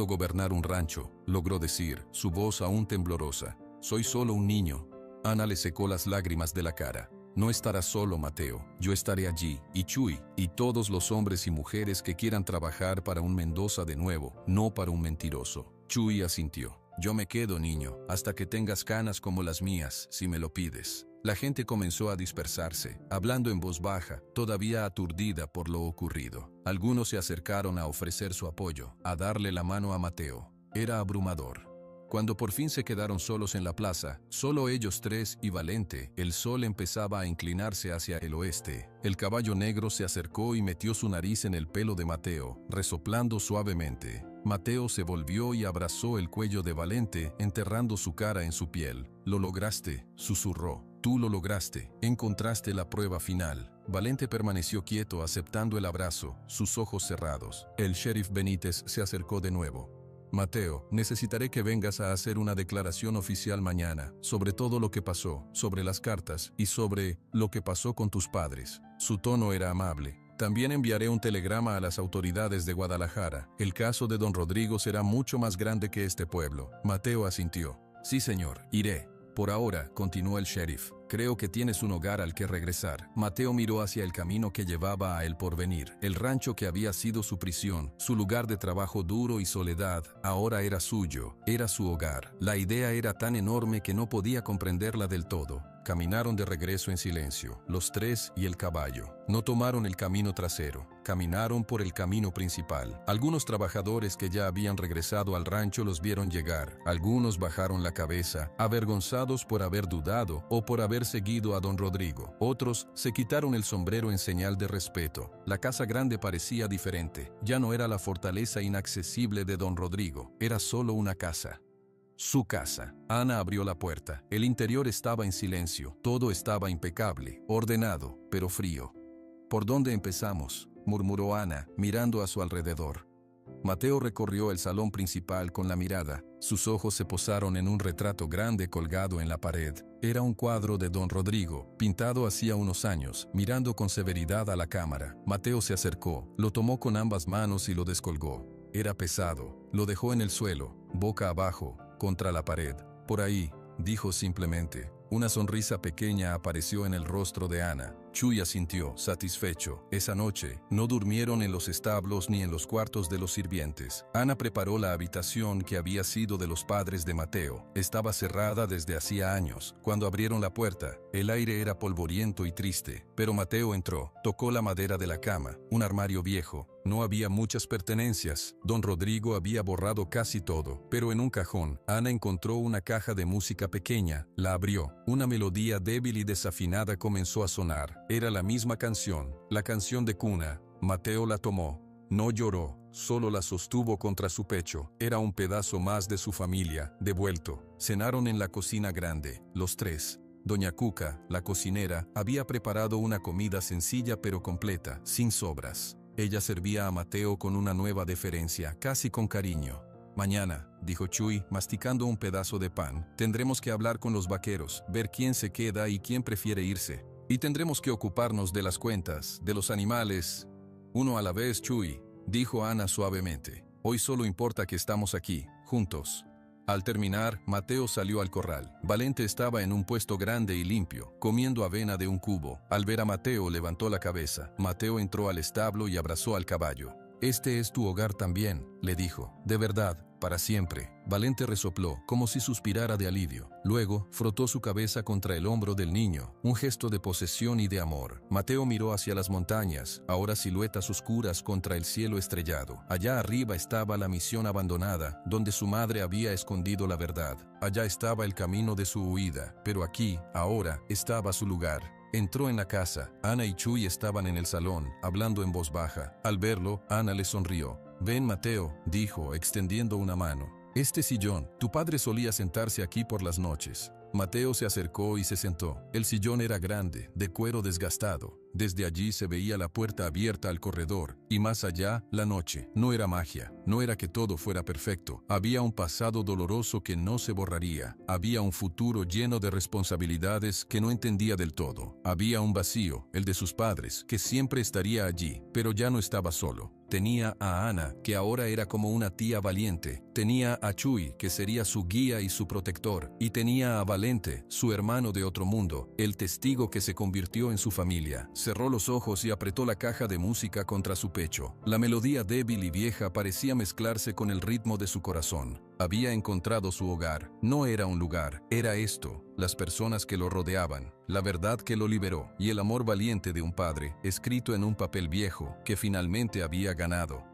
gobernar un rancho, logró decir, su voz aún temblorosa. Soy solo un niño. Ana le secó las lágrimas de la cara. No estarás solo, Mateo, yo estaré allí, y Chuy, y todos los hombres y mujeres que quieran trabajar para un Mendoza de nuevo, no para un mentiroso. Chuy asintió. Yo me quedo, niño, hasta que tengas canas como las mías, si me lo pides. La gente comenzó a dispersarse, hablando en voz baja, todavía aturdida por lo ocurrido. Algunos se acercaron a ofrecer su apoyo, a darle la mano a Mateo. Era abrumador. Cuando por fin se quedaron solos en la plaza, solo ellos 3 y Valente, el sol empezaba a inclinarse hacia el oeste. El caballo negro se acercó y metió su nariz en el pelo de Mateo, resoplando suavemente. Mateo se volvió y abrazó el cuello de Valente, enterrando su cara en su piel. Lo lograste, susurró. Tú lo lograste, encontraste la prueba final. Valente permaneció quieto aceptando el abrazo, sus ojos cerrados. El sheriff Benítez se acercó de nuevo. Mateo, necesitaré que vengas a hacer una declaración oficial mañana, sobre todo lo que pasó, sobre las cartas y sobre lo que pasó con tus padres. Su tono era amable. También enviaré un telegrama a las autoridades de Guadalajara. El caso de don Rodrigo será mucho más grande que este pueblo. Mateo asintió. Sí, señor, iré. Por ahora, continuó el sheriff, creo que tienes un hogar al que regresar. Mateo miró hacia el camino que llevaba a El Porvenir. El rancho que había sido su prisión, su lugar de trabajo duro y soledad, ahora era suyo, era su hogar. La idea era tan enorme que no podía comprenderla del todo. Caminaron de regreso en silencio, los tres y el caballo. No tomaron el camino trasero, caminaron por el camino principal. Algunos trabajadores que ya habían regresado al rancho los vieron llegar. Algunos bajaron la cabeza, avergonzados por haber dudado o por haber seguido a don Rodrigo. Otros se quitaron el sombrero en señal de respeto. La casa grande parecía diferente. Ya no era la fortaleza inaccesible de don Rodrigo, era solo una casa. Su casa. Ana abrió la puerta. El interior estaba en silencio. Todo estaba impecable, ordenado, pero frío. ¿Por dónde empezamos?, murmuró Ana, mirando a su alrededor. Mateo recorrió el salón principal con la mirada. Sus ojos se posaron en un retrato grande colgado en la pared. Era un cuadro de don Rodrigo, pintado hacía unos años, mirando con severidad a la cámara. Mateo se acercó, lo tomó con ambas manos y lo descolgó. Era pesado. Lo dejó en el suelo, boca abajo, contra la pared. Por ahí, dijo simplemente. Una sonrisa pequeña apareció en el rostro de Ana. Chuy asintió, satisfecho. Esa noche, no durmieron en los establos ni en los cuartos de los sirvientes. Ana preparó la habitación que había sido de los padres de Mateo. Estaba cerrada desde hacía años. Cuando abrieron la puerta, el aire era polvoriento y triste. Pero Mateo entró, tocó la madera de la cama, un armario viejo. No había muchas pertenencias. Don Rodrigo había borrado casi todo. Pero en un cajón, Ana encontró una caja de música pequeña. La abrió. Una melodía débil y desafinada comenzó a sonar. Era la misma canción, la canción de cuna. Mateo la tomó. No lloró, solo la sostuvo contra su pecho. Era un pedazo más de su familia, devuelto. Cenaron en la cocina grande, los tres. Doña Cuca, la cocinera, había preparado una comida sencilla pero completa, sin sobras. Ella servía a Mateo con una nueva deferencia, casi con cariño. Mañana, dijo Chuy, masticando un pedazo de pan, tendremos que hablar con los vaqueros, ver quién se queda y quién prefiere irse. Y tendremos que ocuparnos de las cuentas, de los animales. Uno a la vez, Chuy, dijo Ana suavemente. Hoy solo importa que estamos aquí, juntos. Al terminar, Mateo salió al corral. Valente estaba en un puesto grande y limpio, comiendo avena de un cubo. Al ver a Mateo, levantó la cabeza. Mateo entró al establo y abrazó al caballo. Este es tu hogar también, le dijo. De verdad, para siempre. Valente resopló, como si suspirara de alivio. Luego, frotó su cabeza contra el hombro del niño, un gesto de posesión y de amor. Mateo miró hacia las montañas, ahora siluetas oscuras contra el cielo estrellado. Allá arriba estaba la misión abandonada, donde su madre había escondido la verdad. Allá estaba el camino de su huida, pero aquí, ahora, estaba su lugar. Entró en la casa. Ana y Chuy estaban en el salón, hablando en voz baja. Al verlo, Ana le sonrió. «Ven, Mateo», dijo, extendiendo una mano. «Este sillón, tu padre solía sentarse aquí por las noches». Mateo se acercó y se sentó. El sillón era grande, de cuero desgastado. Desde allí se veía la puerta abierta al corredor, y más allá, la noche. No era magia, no era que todo fuera perfecto. Había un pasado doloroso que no se borraría. Había un futuro lleno de responsabilidades que no entendía del todo. Había un vacío, el de sus padres, que siempre estaría allí, pero ya no estaba solo. Tenía a Ana, que ahora era como una tía valiente. Tenía a Chuy, que sería su guía y su protector. Y tenía a Valente, su hermano de otro mundo, el testigo que se convirtió en su familia. Cerró los ojos y apretó la caja de música contra su pecho. La melodía débil y vieja parecía mezclarse con el ritmo de su corazón. Había encontrado su hogar. No era un lugar, era esto, las personas que lo rodeaban, la verdad que lo liberó y el amor valiente de un padre, escrito en un papel viejo, que finalmente había ganado.